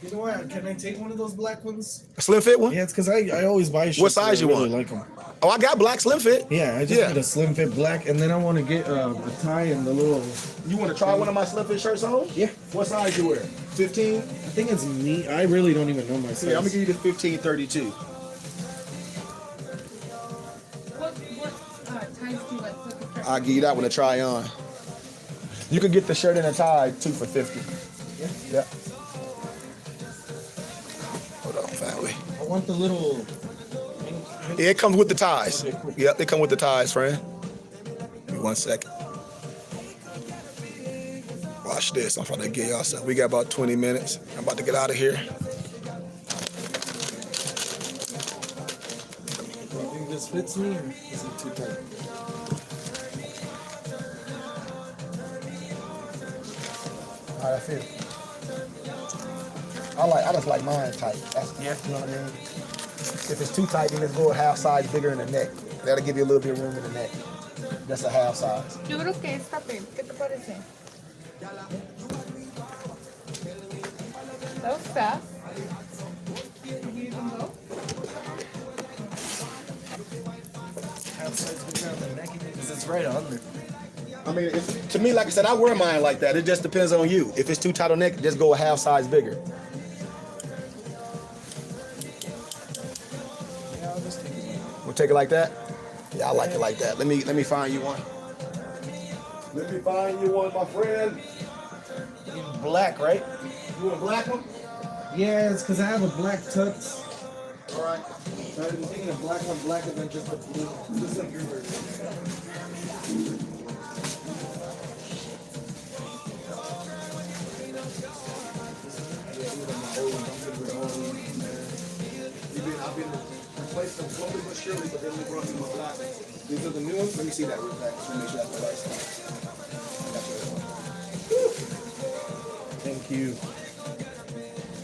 you know what? Can I take one of those black ones? a slim fit one? Yeah, it's because I always buy shirts. What size you want? I like them. Oh, I got black slim fit. Yeah, I just need a slim fit black, and then I want to get a tie and the little. You want to try one of my slim fit shirts on? Yeah. What size you wear? 15? I think it's me. I really don't even know my size. Yeah, I'm gonna give you the 1532. What ties do you like? So I can try- I'll give you that one to try on. You can get the shirt and a tie too for 50. Yeah. Hold on, family. I want the little. Yeah, it comes with the ties. Okay, cool. Yep, they come with the ties, friend. Give me 1 second. Watch this. I'm trying to get y'all something. We got about 20 minutes. I'm about to get out of here. Do you think this fits me, or is it too tight? How I feel? I just like mine tight. That's, you know what I mean? If it's too tight, then let's go a half size bigger in the neck. That'll give you a little bit of room in the neck. That's a half size. Yo creo que esta, Pep, ¿qué te parece? That was fast. Did you even go? Half size bigger on the neck, because it's right under. I mean, to me, like I said, I wear mine like that. It just depends on you. If it's too tight on neck, just go a half size bigger. Yeah, I'll just take it. We'll take it like that? Yeah, I like it like that. Let me find you one. Let me find you one, my friend. Black, right? You want a black one? Yeah, it's because I have a black tux. All right. So I've been thinking a black one blacker than just a blue. Just like your version. replaced them slowly but surely, but then we brought them a black. These are the new ones. Let me see that real fast. Let me make sure that's the right size. Thank you.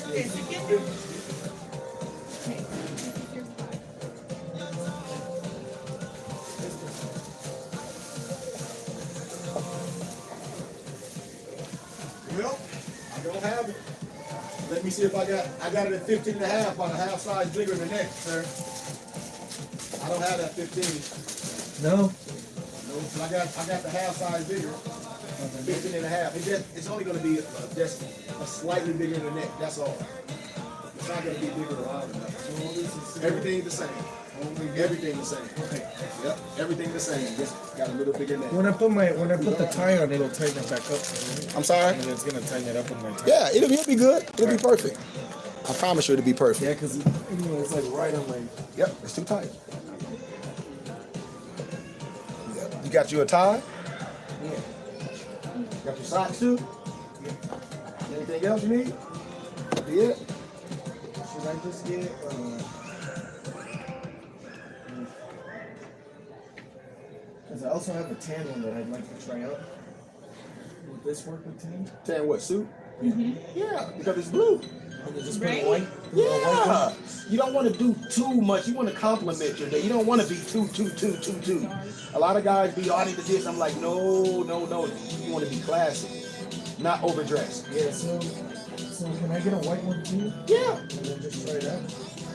Okay, so get your. Okay, this is your spot. Well, I don't have it. Let me see if I got it at 15 and a half on a half size bigger than the next, sir. I don't have that 15. No. No, so I got the half size bigger. 15 and a half. It's only gonna be just a slightly bigger than the neck, that's all. It's not gonna be bigger or wider enough. Everything the same. Everything the same. Okay. Yep, everything the same. Just got a little bigger neck. When I put the tie on, it'll tighten it back up. I'm sorry? And it's gonna tighten it up with my tie. Yeah, it'll be good. It'll be perfect. I promise you it'll be perfect. Yeah, because it's like right on my. Yep, it's too tight. Yep. You got you a tie? Yeah. Got your socks too? Anything else you need? Be it? Should I just get? Because I also have a tan one that I'd like to try out. Would this work with tan? Tan what, suit? Yeah, because it's blue. Okay, just put Right? a white. Yeah. You don't want to do too much. You want to compliment your day. You don't want to be too. A lot of guys be on into this. I'm like, no. You want to be classy, not overdressed. Yeah. So can I get a white one too? Yeah. And then just try it out.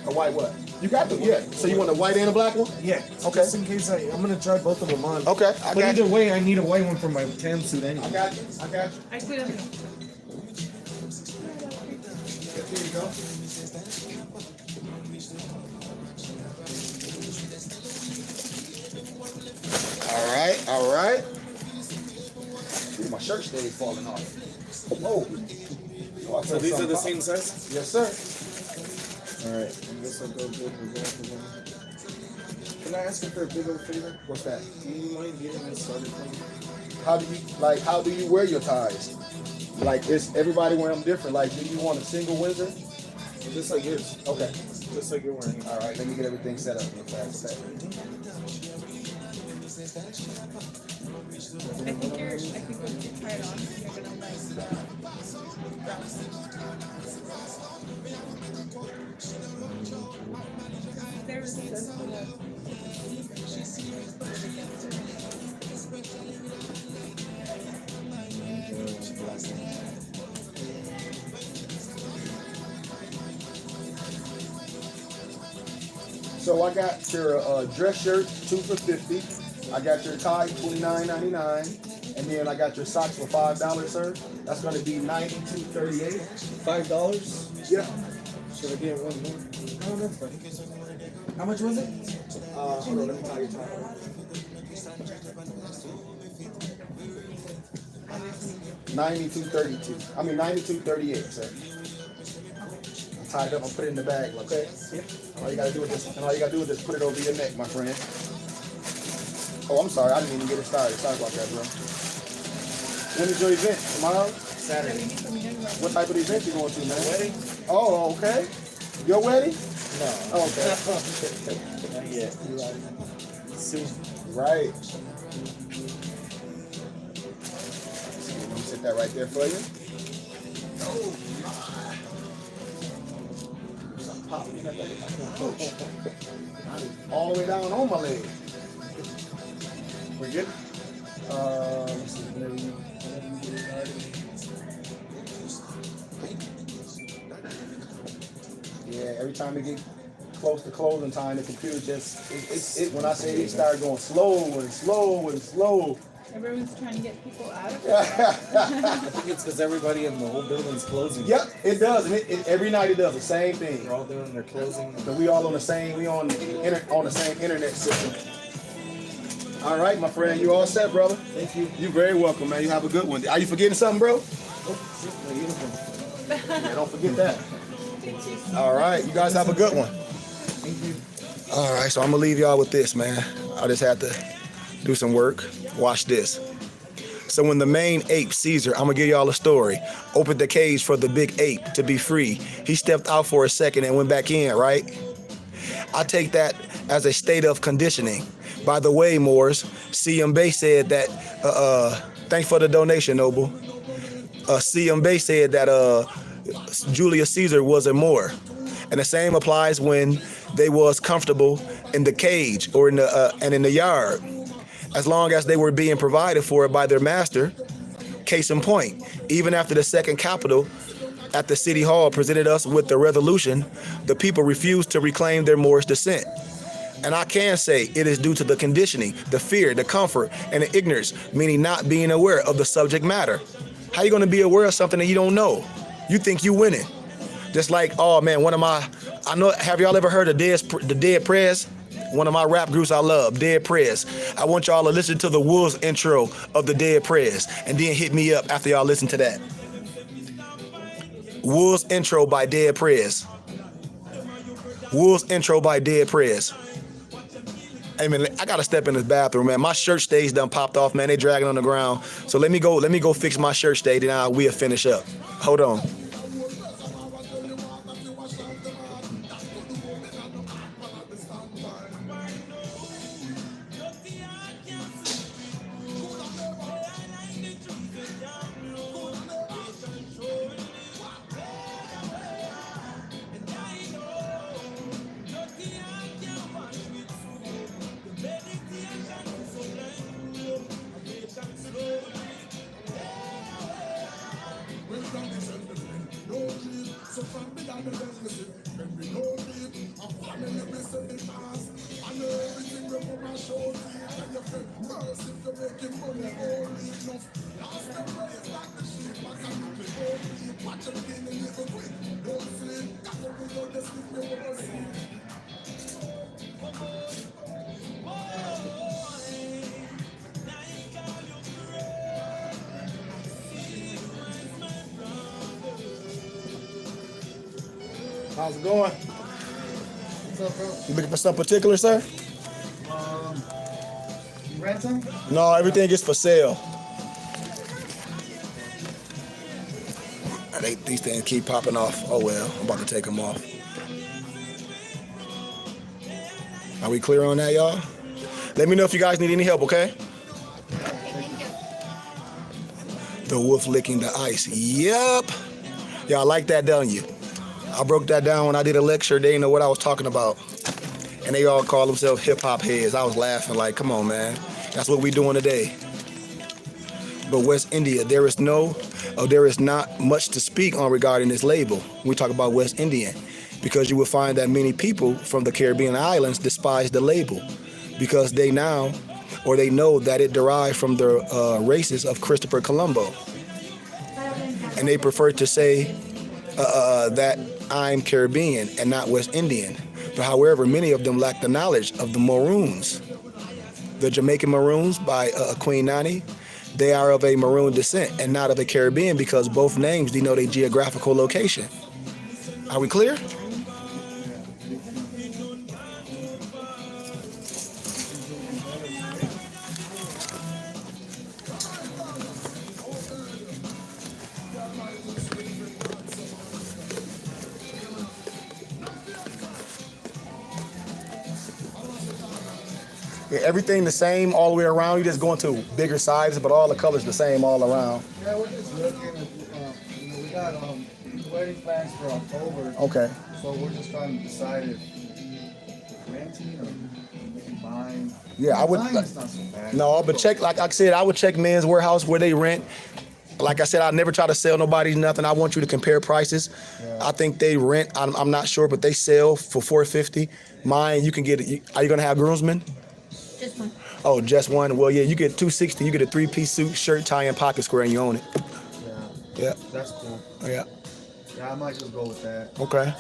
A white what? You got them, yeah. So you want a white and a black one? Yeah. Okay. Just in case I'm gonna try both of them on. Okay, I But got either you. way, I need a white one for my tan suit anyway. I got you. I couldn't. Here you go. All right. Ooh, my shirt stays falling off. Whoa. Oh, I So felt these are the something same pop. size? Yes, sir. All right. I guess I'll go good with both of them. Can I ask you for a big old favor? What's that? Do you mind getting this started for me? How do you wear your ties? Like, is everybody wear them different? Like, do you want a single Windsor? Just like yours. Okay. Just like you're wearing. All right. Let me get everything set up real fast. Okay. I think once you try it on, you're gonna like there's So I got your dress shirt, 2 for $50. I got your tie, $29.99, and then I got your socks for $5, sir. That's gonna be $92.38. $5? Yeah. Should I get one more? No, that's fine. How much was it? Hold on, let me tie your tie. $92.32. I mean $92.38, sir. Tie it up and put it in the bag, okay? All you gotta do is just put it over your neck, my friend. Oh, I'm sorry, I didn't even get it started. Sorry about that, bro. When is your event? Tomorrow? Saturday. What type of event you going to, man? Wedding? Oh, okay. Your wedding? No. Oh, okay. Not yet. Soon. Right. Let me set that right there for you. Oh, my. Something popping in that leg. All the way down on my leg. We good? Let's see. Yeah, every time we get close to closing time, the computer just, when I say it started going slow and slow and slow. everyone's trying to get people out of it. I think it's because everybody in the whole building's closing. Yep, it does. And every night it does the same thing. They're all doing their closing. But we all on the same, on the same internet system. All right, my friend, you all set, brother? Thank you. You're very welcome, man. You have a good one. Are you forgetting something, bro? Oh, shit, my uniform. Yeah, don't forget that. All right, you guys have a good one. Thank you. All right, so I'm gonna leave y'all with this, man. I just had to do some work. Watch this. So when the main ape, Caesar, I'm gonna give y'all a story, opened the cage for the big ape to be free, he stepped out for a second and went back in, right? I take that as a state of conditioning. By the way, Moors, CM Bay said that, thanks for the donation, Noble. CM Bay said that Julius Caesar was a Moor. And the same applies when they was comfortable in the cage or in the and in the yard. As long as they were being provided for by their master, case in point, even after the second capital at the city hall presented us with the resolution, the people refused to reclaim their Moorish descent. And I can say it is due to the conditioning, the fear, the comfort, and the ignorance, meaning not being aware of the subject matter. How you going to be aware of something that you don't know? You think you winning. Just like, oh man, have y'all ever heard of the Dead Prez? One of my rap groups I love, Dead Prez. I want y'all to listen to the Wolves intro of the Dead Prez and then hit me up after y'all listen to that. Wolves intro by Dead Prez. Wolves intro by Dead Prez. Hey man, I gotta step in this bathroom, man. My shirt stays done popped off, man. They dragging on the ground. So let me go fix my shirt stay, then we'll finish up. Hold on. How's it going? What's up, bro? You looking for something particular, sir? You rent some? No, everything is for sale. These things keep popping off. Oh well, I'm about to take them off. Are we clear on that, y'all? Let me know if you guys need any help, okay? The wolf licking the ice. Yep. Y'all like that, don't you? I broke that down when I did a lecture. They didn't know what I was talking about. And they all call themselves hip-hop heads. I was laughing like, come on, man. That's what we doing today. But West India, there is not much to speak on regarding this label when we talk about West Indian, because you will find that many people from the Caribbean islands despise the label because they know that it derived from the races of Christopher Colombo. And they prefer to say that I'm Caribbean and not West Indian. But however, many of them lack the knowledge of the Maroons. The Jamaican Maroons by Queen Nani, they are of a Maroon descent and not of a Caribbean because both names denote a geographical location. Are we clear? Yeah, everything the same all the way around. You just go into bigger sizes, but all the colors the same all around. Yeah, we're just looking at, we got wedding plans for October. Okay. So we're just trying to decide if renting or buying. Yeah, I would. Buying is not so bad. No, but check, like I said, I would check Men's Warehouse where they rent. Like I said, I never try to sell nobody nothing. I want you to compare prices. Yeah. I think they rent. I'm not sure, but they sell for $450. Mine, you can get it. Are you gonna have groomsmen? Just one. Oh, just one. Well, yeah, you get $260. You get a 3-piece suit, shirt, tie, and pocket square, and you own it. Yeah. That's cool. Yeah. Yeah, I might just go with that. Okay.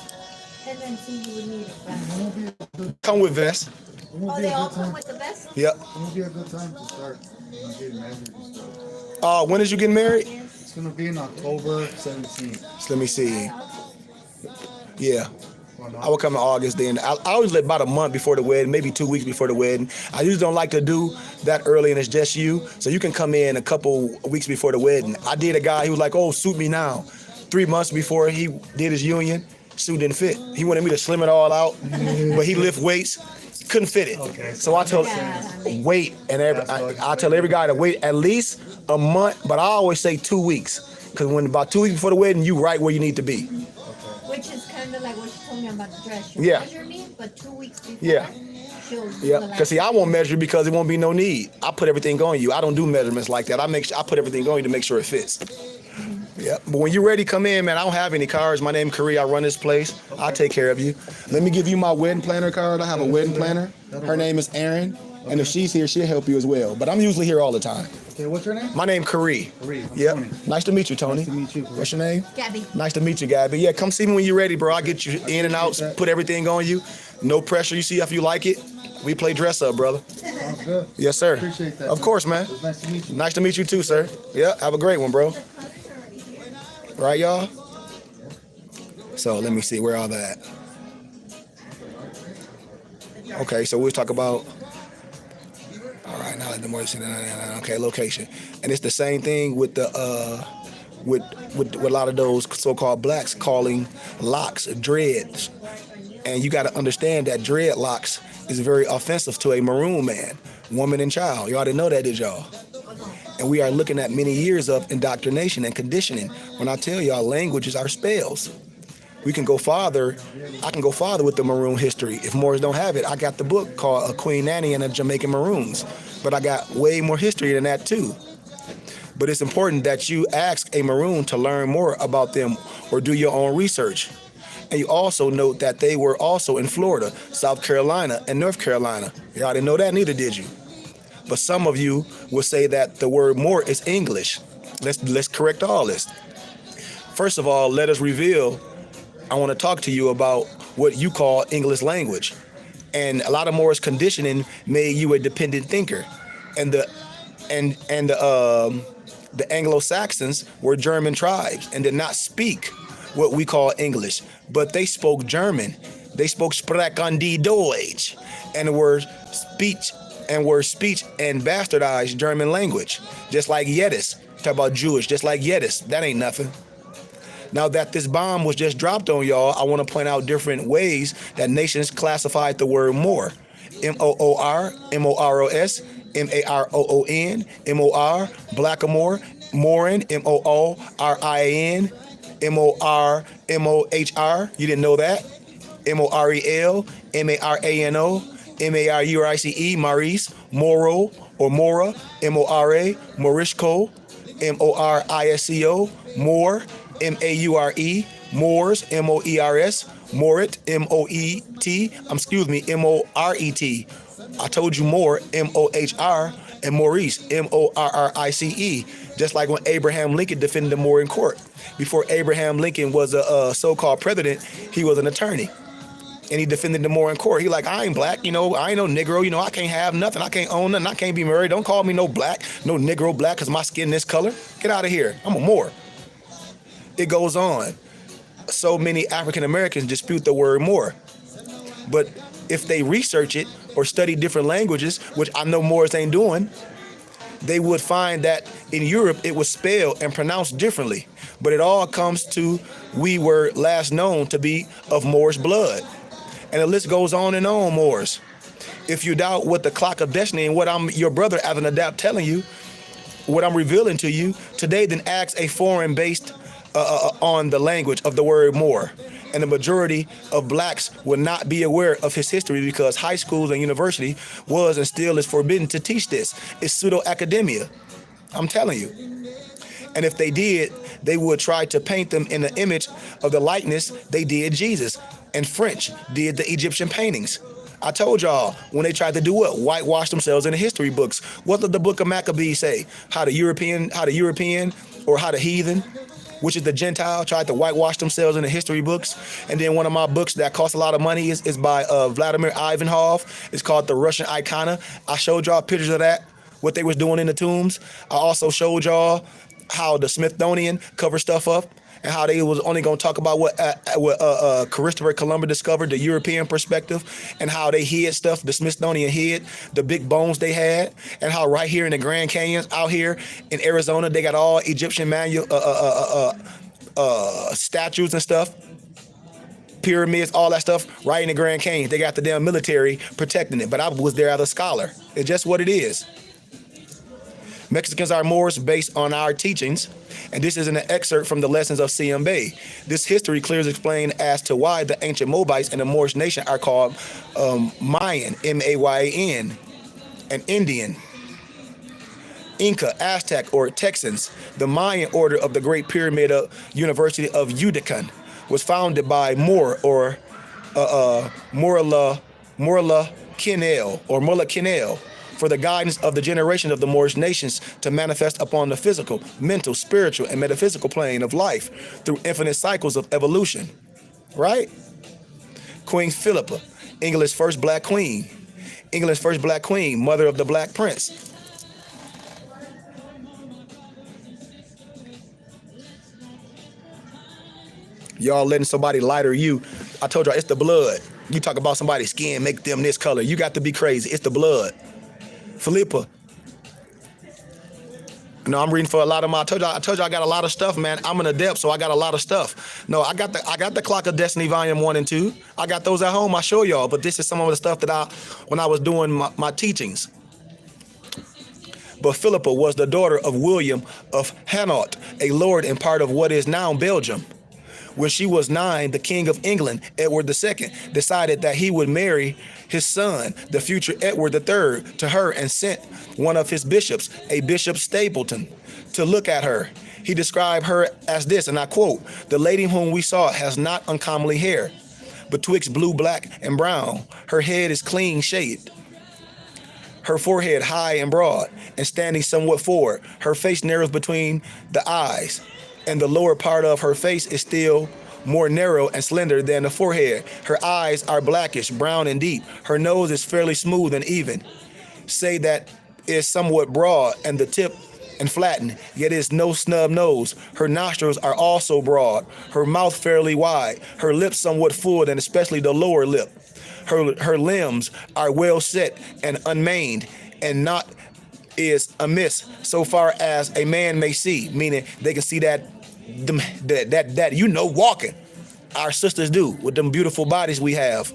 And then see you would need a vest. Come with vest. Oh, they all come with the vest? Yep. It would be a good time to start getting married and stuff. When is you getting married? It's gonna be in October 17th. So let me see. Yeah. I will come in August then. I always let about a month before the wedding, maybe 2 weeks before the wedding. I usually don't like to do that early and it's just you. So you can come in a couple weeks before the wedding. I did a guy, he was like, oh, suit me now. 3 months before he did his union, Suit didn't fit. He wanted me to slim it all out, but he lift weights, couldn't fit it. Okay. So I told wait, and I tell every guy to wait at least a month, but I always say 2 weeks, because when about 2 weeks before the wedding, you right where you need to be. Which is kind of like what she told me about the dress. She'll Yeah. measure me, but 2 weeks before. Yeah. She'll Yeah, like, because see, I won't measure because it won't be no need. I put everything on you. I don't do measurements like that. I put everything on you to make sure it fits. Yeah, but when you're ready, come in, man. I don't have any cards. My name Kari. I run this place. I'll take care of you. Let me give you my wedding planner card. I have a wedding planner. Her name is Erin, and if she's here, she'll help you as well. But I'm usually here all the time. Okay, what's your name? My name Kari. Kari. Yep. Tony. Nice to meet you, Tony. Nice to meet you. What's your name? Gabby. Nice to meet you, Gabby. Yeah, come see me when you're ready, bro. I'll get you in and out, put everything on you. No pressure. You see if you like it. We play dress up, brother. Sounds good. Yes, sir. Appreciate that. Of course, man. It was nice to meet you. Nice to meet you too, sir. Yeah, have a great one, bro. Right, y'all? So let me see, where are they at? Okay, so we'll talk about, all right, now the more, okay, location. And it's the same thing with the, with a lot of those so-called blacks calling locks dreads. And you got to understand that dreadlocks is very offensive to a maroon man, woman, and child. Y'all didn't know that, did y'all? And we are looking at many years of indoctrination and conditioning. When I tell y'all, languages are spells. We can go farther. I can go farther with the maroon history. If Moors don't have it, I got the book called A Queen Nanny and the Jamaican Maroons. But I got way more history than that too. But it's important that you ask a maroon to learn more about them or do your own research. And you also note that they were also in Florida, South Carolina, and North Carolina. Y'all didn't know that, neither did you. But some of you will say that the word Moor is English. Let's correct all this. First of all, let us reveal, I want to talk to you about what you call English language. And a lot of Moorish conditioning made you a dependent thinker. And the Anglo-Saxons were German tribes and did not speak what we call English, but they spoke German. They spoke Sprachen die Deutsch and were speech and bastardized German language, just like Yiddish. Talk about Jewish, just like Yiddish. That ain't nothing. Now that this bomb was just dropped on y'all, I want to point out different ways that nations classified the word Moor. M-O-O-R, M-O-R-O-S, M-A-R-O-O-N, M-O-R, Blackamoor, Morin, M-O-O-R-I-A-N, M-O-R-M-O-H-R. You didn't know that? M-O-R-E-L, M-A-R-A-N-O, M-A-R-U-R-I-C-E, Maurice, Moro or Mora, M-O-R-A, Moorishko, M-O-R-I-S-C-O, Moor, M-A-U-R-E, Moors, M-O-E-R-S, Morit, M-O-E-T, M-O-R-E-T. I told you more, M-O-H-R, and Maurice, M-O-R-R-I-C-E. Just like when Abraham Lincoln defended the Moor in court. Before Abraham Lincoln was a so-called president, he was an attorney. And he defended the Moor in court. He like, I ain't black, I ain't no Negro, I can't have nothing, I can't own nothing, I can't be married. Don't call me no black, no Negro black, because my skin this color. Get out of here, I'm a Moor. It goes on. So many African Americans dispute the word Moor. But if they research it or study different languages, which I know Moors ain't doing, they would find that in Europe it was spelled and pronounced differently. But it all comes to, we were last known to be of Moorish blood. And the list goes on and on, Moors. If you doubt what the clock of destiny and what I'm, your brother as an adapt, telling you, what I'm revealing to you today, then ask a foreign based on the language of the word Moor. And the majority of blacks will not be aware of his history because high schools and university was and still is forbidden to teach this. It's pseudo-academia. I'm telling you. And if they did, they would try to paint them in the image of the likeness they did Jesus. And French did the Egyptian paintings. I told y'all when they tried to do what? Whitewash themselves in the history books. What did the book of Maccabees say? How the European or how the heathen, which is the Gentile, tried to whitewash themselves in the history books. And then one of my books that costs a lot of money is by Vladimir Ivanov. It's called The Russian Icona. I showed y'all pictures of that, what they was doing in the tombs. I also showed y'all how the Smithsonian covered stuff up and how they was only going to talk about what Christopher Columbus discovered, the European perspective, and how they hid stuff, the Smithsonian hid, the big bones they had, and how right here in the Grand Canyons, out here in Arizona, they got all Egyptian statues and stuff. pyramids, all that stuff, right in the Grand Canyon. They got the damn military protecting it, but I was there as a scholar. It's just what it is. Mexicans are Moors based on our teachings, and this is an excerpt from the lessons of C.M. Bay. This history clearly explains as to why the ancient Moabites and the Moorish nation are called Mayan, M-A-Y-A-N, and Indian, Inca, Aztec, or Texans. The Mayan order of the Great Pyramid University of Yucatan was founded by Moor or Morla Kinel for the guidance of the generation of the Moorish nations to manifest upon the physical, mental, spiritual, and metaphysical plane of life through infinite cycles of evolution. Right? Queen Philippa, England's first black queen. England's first black queen, mother of the Black Prince. Y'all letting somebody lighter you. I told y'all it's the blood. You talk about somebody's skin, make them this color. You got to be crazy. It's the blood. Philippa. No, I'm reading for a lot of my. I told y'all I got a lot of stuff, man. I'm an adept, so I got a lot of stuff. No, I got the Clock of Destiny Volume 1 and 2. I got those at home. I show y'all, but this is some of the stuff that when I was doing my teachings. But Philippa was the daughter of William of Hainaut, a lord in part of what is now Belgium. When she was 9, the King of England, Edward II, decided that he would marry his son, the future Edward III, to her and sent one of his bishops, a Bishop Stapleton, to look at her. He described her as this, and I quote, "The lady whom we saw has not uncommonly hair, betwixt blue, black, and brown. Her head is clean shaved, her forehead high and broad, and standing somewhat forward. Her face narrows between the eyes, and the lower part of her face is still more narrow and slender than the forehead. Her eyes are blackish, brown, and deep. Her nose is fairly smooth and even. Say that is somewhat broad, and the tip and flattened, yet is no snub nose. Her nostrils are also broad, her mouth fairly wide, her lips somewhat full, and especially the lower lip. Her limbs are well set and unmaned, and not is amiss so far as a man may see," meaning they can see that walking. Our sisters do with them beautiful bodies we have.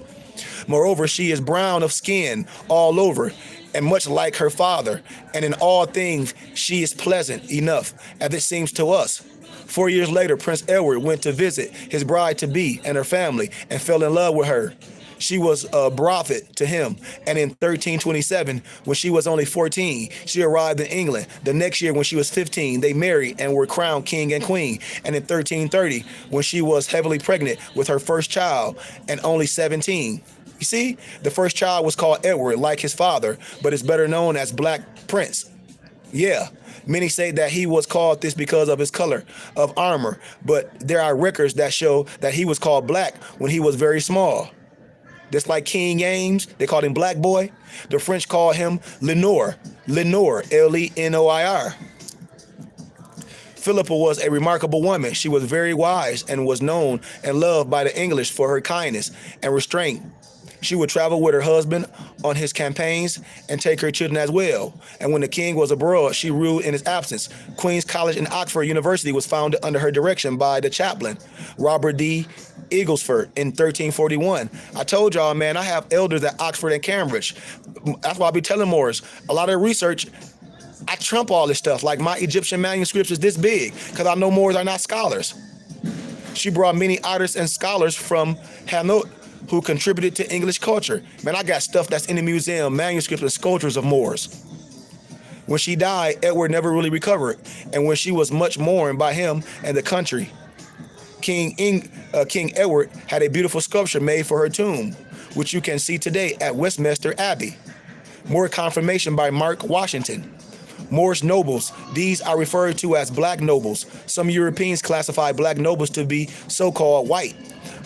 Moreover, she is brown of skin all over, and much like her father, and in all things she is pleasant enough, as it seems to us. 4 years later, Prince Edward went to visit his bride-to-be and her family, and fell in love with her. She was betrothed to him, and in 1327, when she was only 14, she arrived in England. The next year, when she was 15, they married and were crowned king and queen. And in 1330, when she was heavily pregnant with her first child and only 17. You see, the first child was called Edward, like his father, but is better known as Black Prince. Yeah, many say that he was called this because of his color of armor, but there are records that show that he was called Black when he was very small. Just like King James, they called him Black Boy. The French called him Lenoir, Lenoir. Philippa was a remarkable woman. She was very wise and was known and loved by the English for her kindness and restraint. She would travel with her husband on his campaigns and take her children as well. And when the king was abroad, she ruled in his absence. Queen's College in Oxford University was founded under her direction by the chaplain, Robert D. Eaglesford, in 1341. I told y'all, man, I have elders at Oxford and Cambridge. That's why I be telling Moors. A lot of research, I trump all this stuff. Like my Egyptian manuscripts is this big because I know Moors are not scholars. She brought many artists and scholars from Hainaut who contributed to English culture. Man, I got stuff that's in the museum, manuscripts and sculptures of Moors. When she died, Edward never really recovered, and when she was much mourned by him and the country, King Edward had a beautiful sculpture made for her tomb, which you can see today at Westminster Abbey. More confirmation by Mark Washington. Moorish nobles, these are referred to as black nobles. Some Europeans classify black nobles to be so-called white,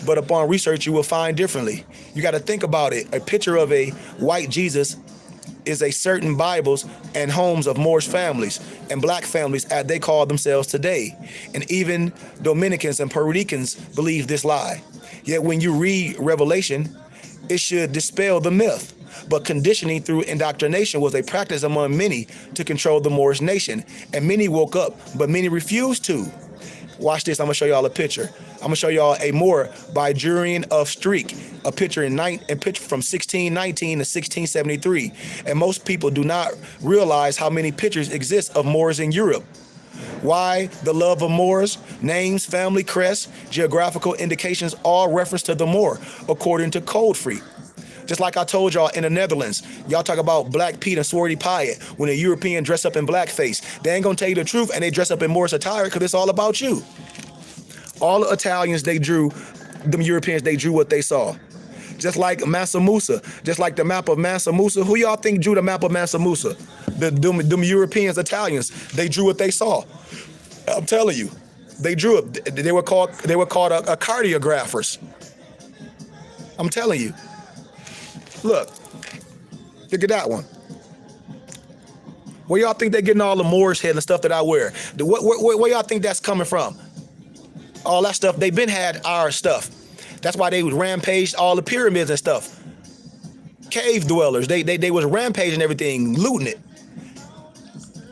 but upon research you will find differently. You got to think about it. A picture of a white Jesus is a certain Bibles and homes of Moorish families and black families as they call themselves today. And even Dominicans and Puerto Ricans believe this lie. Yet when you read Revelation, it should dispel the myth. But conditioning through indoctrination was a practice among many to control the Moorish nation. And many woke up, but many refused to. Watch this. I'm gonna show y'all a picture. I'm gonna show y'all a Moor by Jurian of Streak, a picture from 1619 to 1673. And most people do not realize how many pictures exist of Moors in Europe. Why the love of Moors? Names, family, crests, geographical indications, all reference to the Moor, according to Code Freak. Just like I told y'all in the Netherlands, y'all talk about Black Pete and Swarty Pyatt when a European dress up in blackface. They ain't gonna tell you the truth, and they dress up in Moorish attire because it's all about you. All the Italians, them Europeans, they drew what they saw. Just like Mansa Musa, just like the map of Mansa Musa. Who y'all think drew the map of Mansa Musa? Them Europeans, Italians, they drew what they saw. I'm telling you, they drew it. They were called a cartographers. I'm telling you. Look at that one. Where y'all think they getting all the Moorish head and stuff that I wear? Where y'all think that's coming from? All that stuff, they been had our stuff. That's why they was rampaged all the pyramids and stuff. Cave dwellers, they was rampaging everything, looting it.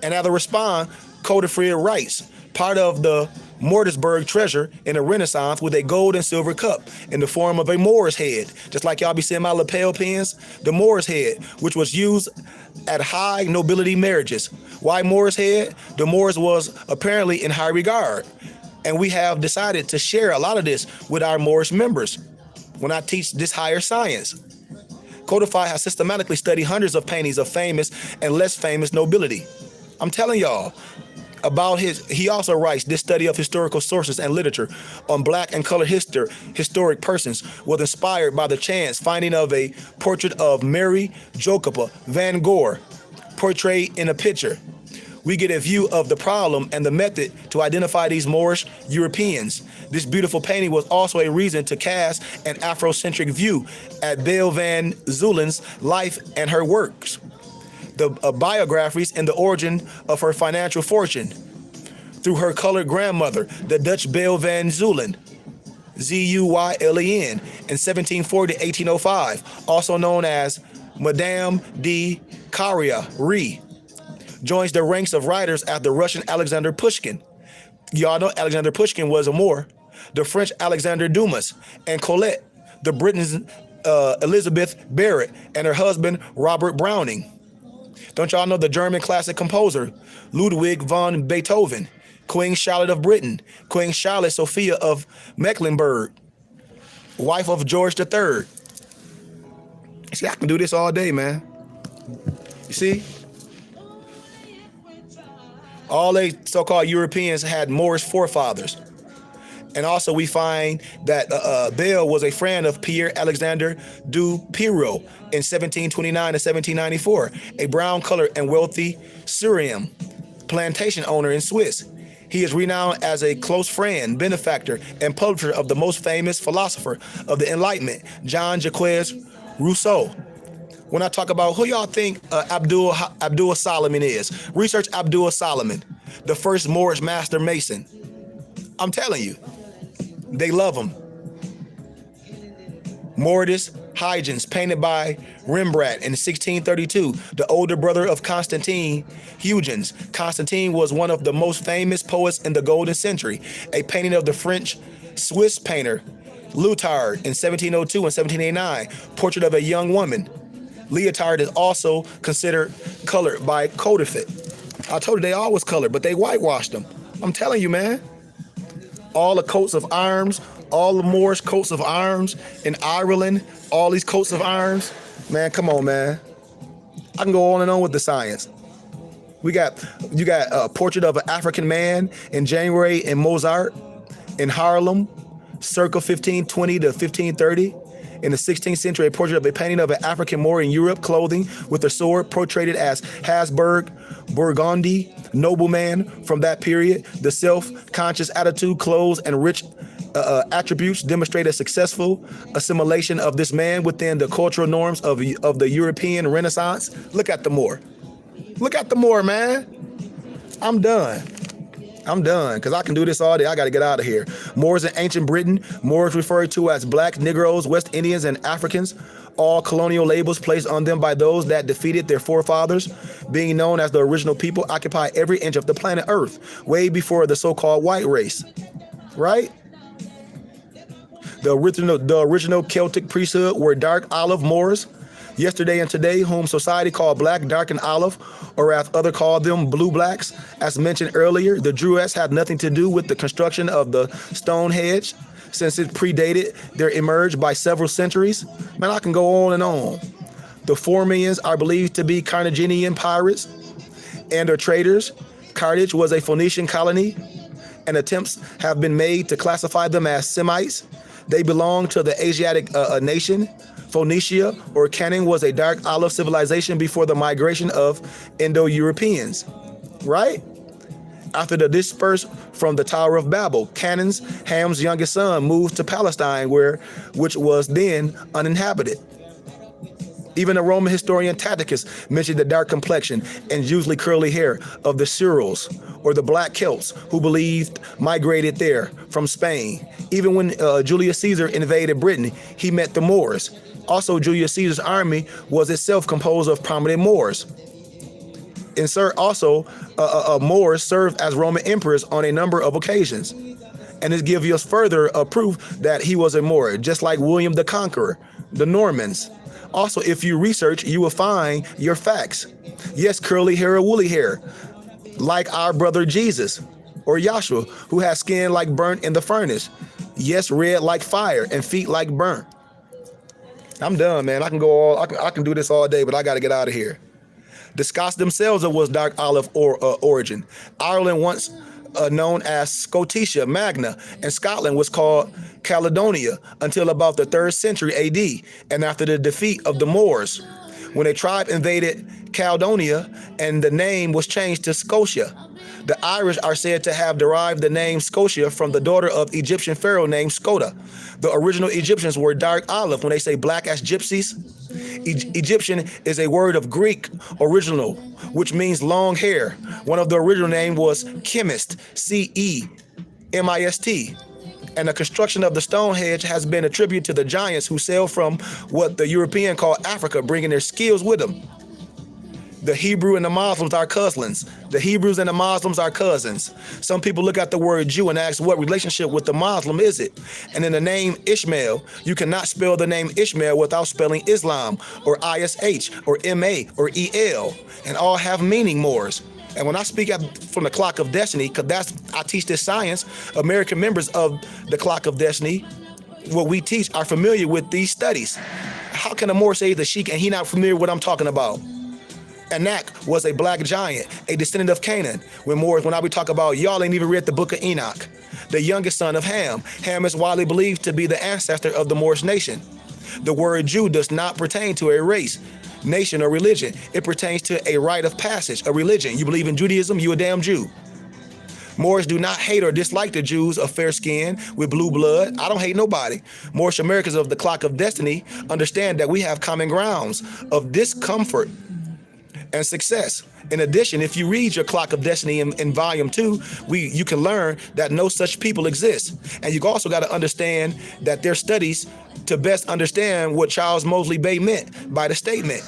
And as a response, Codifrid writes, part of the Mortisburg treasure in the Renaissance with a gold and silver cup in the form of a Moorish head. Just like y'all be seeing my lapel pins, the Moorish head, which was used at high nobility marriages. Why Moorish head? The Moors was apparently in high regard. And we have decided to share a lot of this with our Moorish members when I teach this higher science. Codify has systematically studied hundreds of paintings of famous and less famous nobility. I'm telling y'all about he also writes this study of historical sources and literature on Black and colored historic persons was inspired by the chance finding of a portrait of Mary Jacoba Van Gogh portrayed in a picture. We get a view of the problem and the method to identify these Moorish Europeans. This beautiful painting was also a reason to cast an Afrocentric view at Belle van Zulen's life and her works. The biographies and the origin of her financial fortune through her colored grandmother, the Dutch Belle van Zulen, Zuylen, in 1740 to 1805, also known as Madame de Carrière, joins the ranks of writers after Russian Alexander Pushkin. Y'all know Alexander Pushkin was a Moor. The French Alexander Dumas and Colette, the Britons Elizabeth Barrett and her husband Robert Browning. Don't y'all know the German classic composer Ludwig von Beethoven, Queen Charlotte of Britain, Queen Charlotte Sophia of Mecklenburg, wife of George III. See, I can do this all day, man. You see? All they so-called Europeans had Moorish forefathers. And also we find that Belle was a friend of Pierre Alexander du Pirot in 1729 to 1794, a brown-colored and wealthy Syrian plantation owner in Swiss. He is renowned as a close friend, benefactor, and publisher of the most famous philosopher of the Enlightenment, Jean-Jacques Rousseau. When I talk about who y'all think Abdul Solomon is, research Abdul Solomon, the first Moorish master mason. I'm telling you, they love him. Mortis Huygens, painted by Rembrandt in 1632, the older brother of Constantine Huygens. Constantine was one of the most famous poets in the Golden Century, a painting of the French-Swiss painter Leotard in 1702 and 1789, portrait of a young woman. Leotard is also considered colored by Codifit. I told you they always colored, but they whitewashed them. I'm telling you, man. All the coats of arms, all the Moorish coats of arms in Ireland, all these coats of arms. Man, come on, man. I can go on and on with the science. You got a portrait of an African man in January in Mozart in Harlem, circa 1520 to 1530. In the 16th century, a portrait of a painting of an African Moor in Europe, clothing with a sword, portrayed as Habsburg, Burgundy, nobleman from that period. The self-conscious attitude, clothes, and rich attributes demonstrate a successful assimilation of this man within the cultural norms of the European Renaissance. Look at the Moor. Look at the Moor, man. I'm done, because I can do this all day. I got to get out of here. Moors in ancient Britain, Moors referred to as Black, Negroes, West Indians, and Africans. All colonial labels placed on them by those that defeated their forefathers, being known as the original people, occupy every inch of the planet Earth, way before the so-called white race. right? The original Celtic priesthood were dark olive Moors, yesterday and today, whom society called black, dark, and olive, or as others called them, blue blacks. As mentioned earlier, the Druids had nothing to do with the construction of the Stonehenge, since it predated their emerge by several centuries. Man, I can go on and on. The Formians are believed to be Carthaginian pirates and or traders. Carthage was a Phoenician colony, and attempts have been made to classify them as Semites. They belong to the Asiatic nation. Phoenicia or Canaan was a dark olive civilization before the migration of Indo-Europeans, right? After the disperse from the Tower of Babel, Canaan's, Ham's youngest son, moved to Palestine, which was then uninhabited. Even the Roman historian Tacitus mentioned the dark complexion and usually curly hair of the Cyrils, or the Black Celts, who believed migrated there from Spain. Even when Julius Caesar invaded Britain, he met the Moors. Also, Julius Caesar's army was itself composed of prominent Moors. Moors served as Roman emperors on a number of occasions. And this gives us further proof that he was a Moor, just like William the Conqueror, the Normans. Also, if you research, you will find your facts. Yes, curly hair or woolly hair, like our brother Jesus or Yahshua, who has skin like burnt in the furnace. Yes, red like fire and feet like burnt. I'm done, man. I can do this all day, but I got to get out of here. The Scots themselves was dark olive origin. Ireland once known as Scotia Magna, and Scotland was called Caledonia until about the 3rd century AD, and after the defeat of the Moors, when a tribe invaded Caledonia and the name was changed to Scotia. The Irish are said to have derived the name Scotia from the daughter of Egyptian pharaoh named Skota. The original Egyptians were dark olive. When they say black as gypsies, Egyptian is a word of Greek original, which means long hair. One of the original names was chemist, C-E-M-I-S-T. And the construction of the Stonehenge has been attributed to the giants who sailed from what the European call Africa, bringing their skills with them. The Hebrew and the Muslims are cousins. The Hebrews and the Muslims are cousins. Some people look at the word Jew and ask, what relationship with the Muslim is it? And in the name Ishmael, you cannot spell the name Ishmael without spelling Islam, or ISH, or MA, or EL, and all have meaning Moors. And when I speak from the clock of destiny, because I teach this science, American members of the clock of destiny, what we teach, are familiar with these studies. How can a Moor say the Sheik and he not familiar with what I'm talking about? Anak was a black giant, a descendant of Canaan. When I be talking about, y'all ain't even read the book of Enoch. The youngest son of Ham. Ham is widely believed to be the ancestor of the Moorish nation. The word Jew does not pertain to a race, nation, or religion. It pertains to a rite of passage, a religion. You believe in Judaism, you a damn Jew. Moors do not hate or dislike the Jews of fair skin with blue blood. I don't hate nobody. Moorish Americans of the clock of destiny understand that we have common grounds of discomfort and success. In addition, if you read your Clock of Destiny in volume 2, you can learn that no such people exist. And you also got to understand that their studies to best understand what Charles Moseley Bay meant by the statement.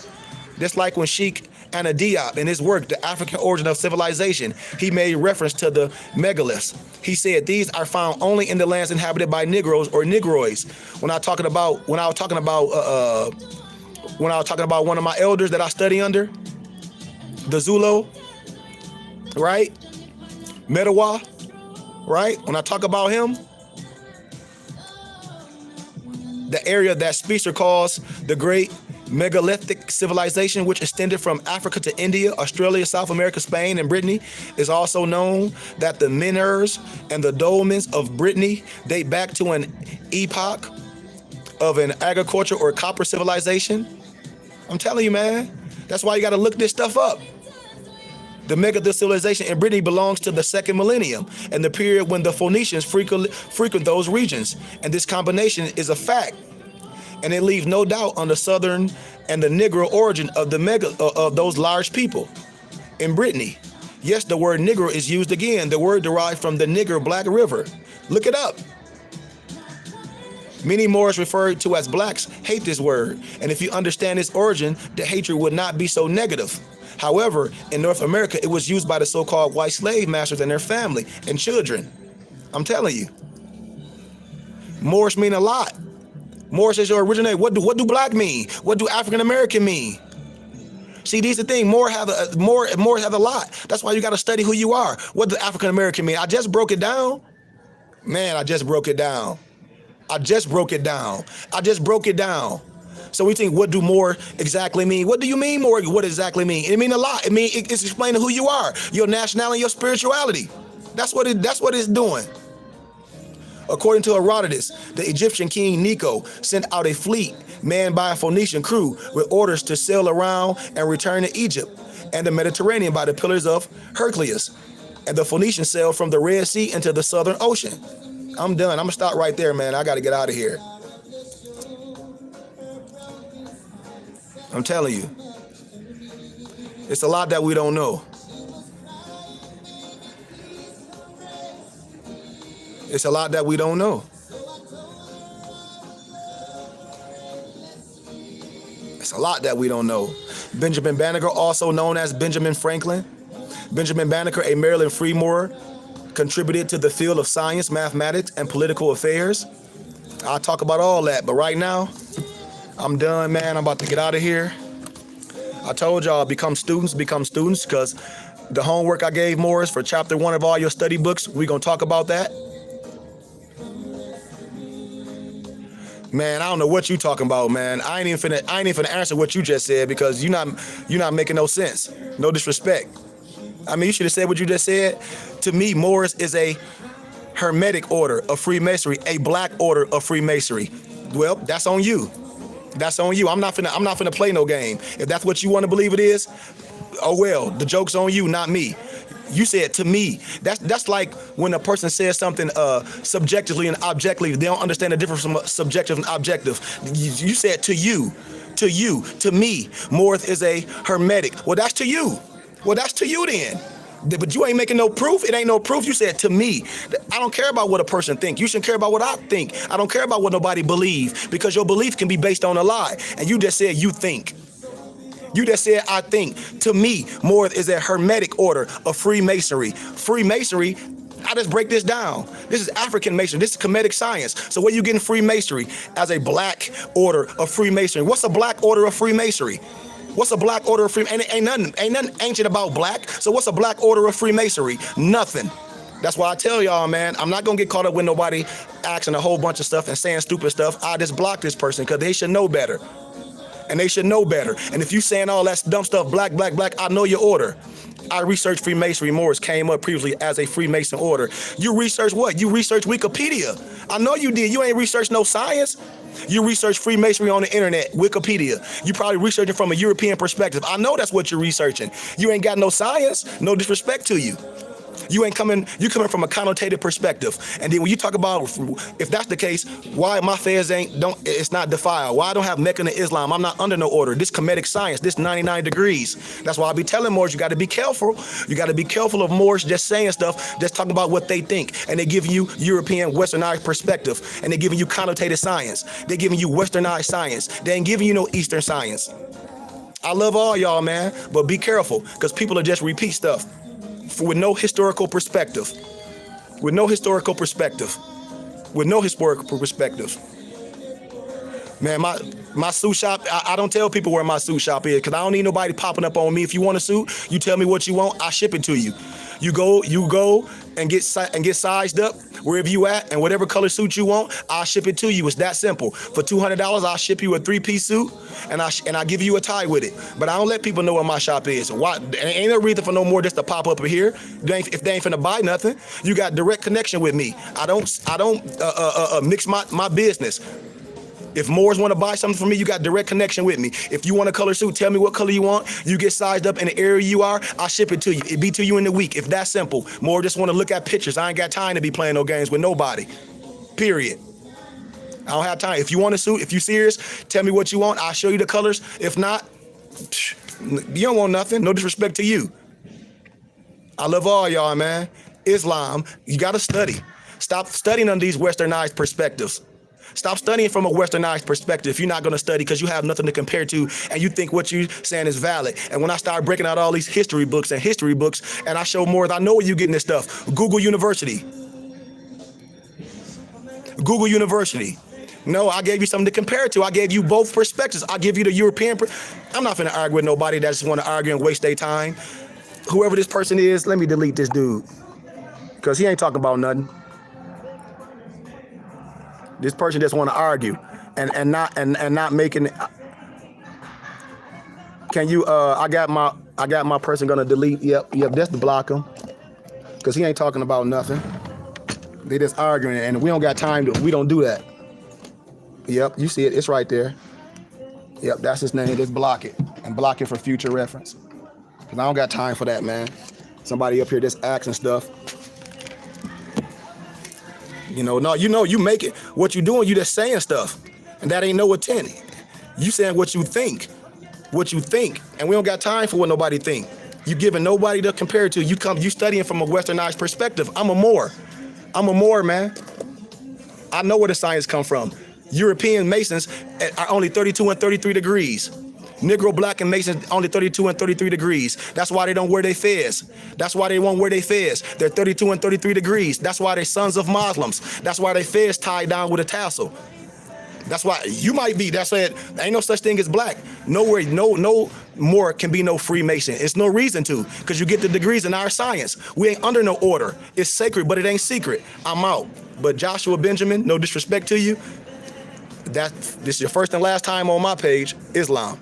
Just like when Sheikh Anna Diop in his work, The African Origin of Civilization, he made reference to the megaliths. He said these are found only in the lands inhabited by Negroes or Negroids. When I was talking about one of my elders that I study under, the Zulu, right? Metawa, right? When I talk about him, the area that Spicer calls the Great Megalithic Civilization, which extended from Africa to India, Australia, South America, Spain, and Brittany, is also known that the Menhirs and the dolmens of Brittany date back to an epoch of an agriculture or copper civilization. I'm telling you, man, that's why you got to look this stuff up. The Megalith civilization in Brittany belongs to the 2nd millennium and the period when the Phoenicians frequent those regions. And this combination is a fact. And it leaves no doubt on the southern and the Negro origin of of those large people in Brittany. Yes, the word Negro is used again. The word derived from the Nigger Black River. Look it up. Many Moors referred to as blacks hate this word. And if you understand its origin, the hatred would not be so negative. However, in North America, it was used by the so-called white slave masters and their family and children. I'm telling you. Moorish mean a lot. Moorish is your original name. What do black mean? What do African American mean? See, these are the thing. Moors have a lot. That's why you got to study who you are. What does African American mean? I just broke it down. Man, I just broke it down. I just broke it down. So we think, what do Moor exactly mean? What do you mean, Moor? What exactly mean? It mean a lot. It's explaining who you are, your nationality, your spirituality. That's what it's doing. According to Herodotus, the Egyptian king Necho sent out a fleet manned by a Phoenician crew with orders to sail around and return to Egypt and the Mediterranean by the Pillars of Hercules. And the Phoenicians sailed from the Red Sea into the Southern Ocean. I'm done. I'm going to stop right there, man. I got to get out of here. I'm telling you. It's a lot that we don't know. It's a lot that we don't know. It's a lot that we don't know. Benjamin Banneker, also known as Benjamin Franklin. Benjamin Banneker, a Maryland freemoor, contributed to the field of science, mathematics, and political affairs. I'll talk about all that, but right now, I'm done, man. I'm about to get out of here. I told y'all, become students, because the homework I gave Morris for chapter 1 of all your study books, we're going to talk about that. Man, I don't know what you talking about, man. I ain't even finna answer what you just said because you're not making no sense. No disrespect. I mean, you should have said what you just said. To me, Moorish is a Hermetic order of Freemasonry, a black order of Freemasonry. Well, that's on you. That's on you. I'm not finna play no game. If that's what you want to believe it is, oh well, the joke's on you, not me. You said to me. That's like when a person says something subjectively and objectively, they don't understand the difference from subjective and objective. You said to you, to me. Moorish is a Hermetic. Well, that's to you. Well, that's to you then. But you ain't making no proof. It ain't no proof. You said to me. I don't care about what a person think. You shouldn't care about what I think. I don't care about what nobody believe, because your belief can be based on a lie. And you just said you think. You just said I think. To me, Moorish is a Hermetic order of Freemasonry. Freemasonry, I just break this down. This is African Masonry. This is Kemetic science. So where you getting Freemasonry as a black order of Freemasonry? What's a black order of Freemasonry? What's a black order of Freemasonry? Ain't nothing ancient about black. So what's a black order of Freemasonry? Nothing. That's why I tell y'all, man, I'm not gonna get caught up with nobody asking a whole bunch of stuff and saying stupid stuff. I just block this person because they should know better. And they should know better. And if you saying all that dumb stuff, black, I know your order. I researched Freemasonry. Moorish came up previously as a Freemason order. You researched what? You researched Wikipedia. I know you did. You ain't researched no science. You research Freemasonry on the internet, Wikipedia. You probably researching from a European perspective. I know that's what you're researching. You ain't got no science, no disrespect to you. You coming from a connotative perspective. And then when you talk about, if that's the case, why my feds it's not defiled? Why I don't have Mecca and Islam? I'm not under no order. This Kemetic science, this 99 degrees. That's why I be telling Moors, you got to be careful. You got to be careful of Moors just saying stuff, just talking about what they think. And they giving you European westernized perspective. And they giving you connotative science. They giving you westernized science. They ain't giving you no Eastern science. I love all y'all, man, but be careful, because people will just repeat stuff with no historical perspective. Man, my suit shop, I don't tell people where my suit shop is, because I don't need nobody popping up on me. If you want a suit, you tell me what you want, I ship it to you. You go and get sized up wherever you at, and whatever color suit you want, I'll ship it to you. It's that simple. For $200, I'll ship you a 3-piece suit, and I give you a tie with it. But I don't let people know where my shop is. Why? Ain't no reason for no more just to pop up here. If they ain't finna buy nothing, you got direct connection with me. I don't mix my business. If Moors want to buy something from me, you got direct connection with me. If you want a color suit, tell me what color you want. You get sized up in the area you are, I'll ship it to you. It be to you in the week. If that's simple. Moor just want to look at pictures. I ain't got time to be playing no games with nobody. Period. I don't have time. If you want a suit, if you serious, tell me what you want. I'll show you the colors. If not, you don't want nothing. No disrespect to you. I love all y'all, man. Islam, you got to study. Stop studying on these westernized perspectives. Stop studying from a westernized perspective if you're not going to study, because you have nothing to compare to and you think what you're saying is valid. And when I start breaking out all these history books and I show more, I know where you're getting this stuff. Google University. Google University. No, I gave you something to compare it to. I gave you both perspectives. I give you the European. I'm not finna argue with nobody that just want to argue and waste their time. Whoever this person is, let me delete this dude, because he ain't talking about nothing. This person just want to argue and not making. Can you? I got my person gonna delete. Yep. That's to block him, because he ain't talking about nothing. They just arguing, and we don't got time to. We don't do that. Yep, you see it. It's right there. Yep, that's his name. Just block it and block it for future reference. Cause I don't got time for that, man. Somebody up here just asking stuff. No, you make it. What you doing? You just saying stuff, and that ain't no intent. You saying what you think, and we don't got time for what nobody think. You giving nobody to compare it to. You studying from a westernized perspective. I'm a Moor, man. I know where the science come from. European Masons are only 32 and 33 degrees. Negro, black, and Masons only 32 and 33 degrees. That's why they don't wear their fez. That's why they won't wear their fez. They're 32 and 33 degrees. That's why they're sons of Muslims. That's why they fez tied down with a tassel. That's why you might be. That's it. Ain't no such thing as black. Nowhere, no more can be no Freemason. It's no reason to, because you get the degrees in our science. We ain't under no order. It's sacred, but it ain't secret. I'm out. But Joshua Benjamin, no disrespect to you, this is your first and last time on my page, Islam.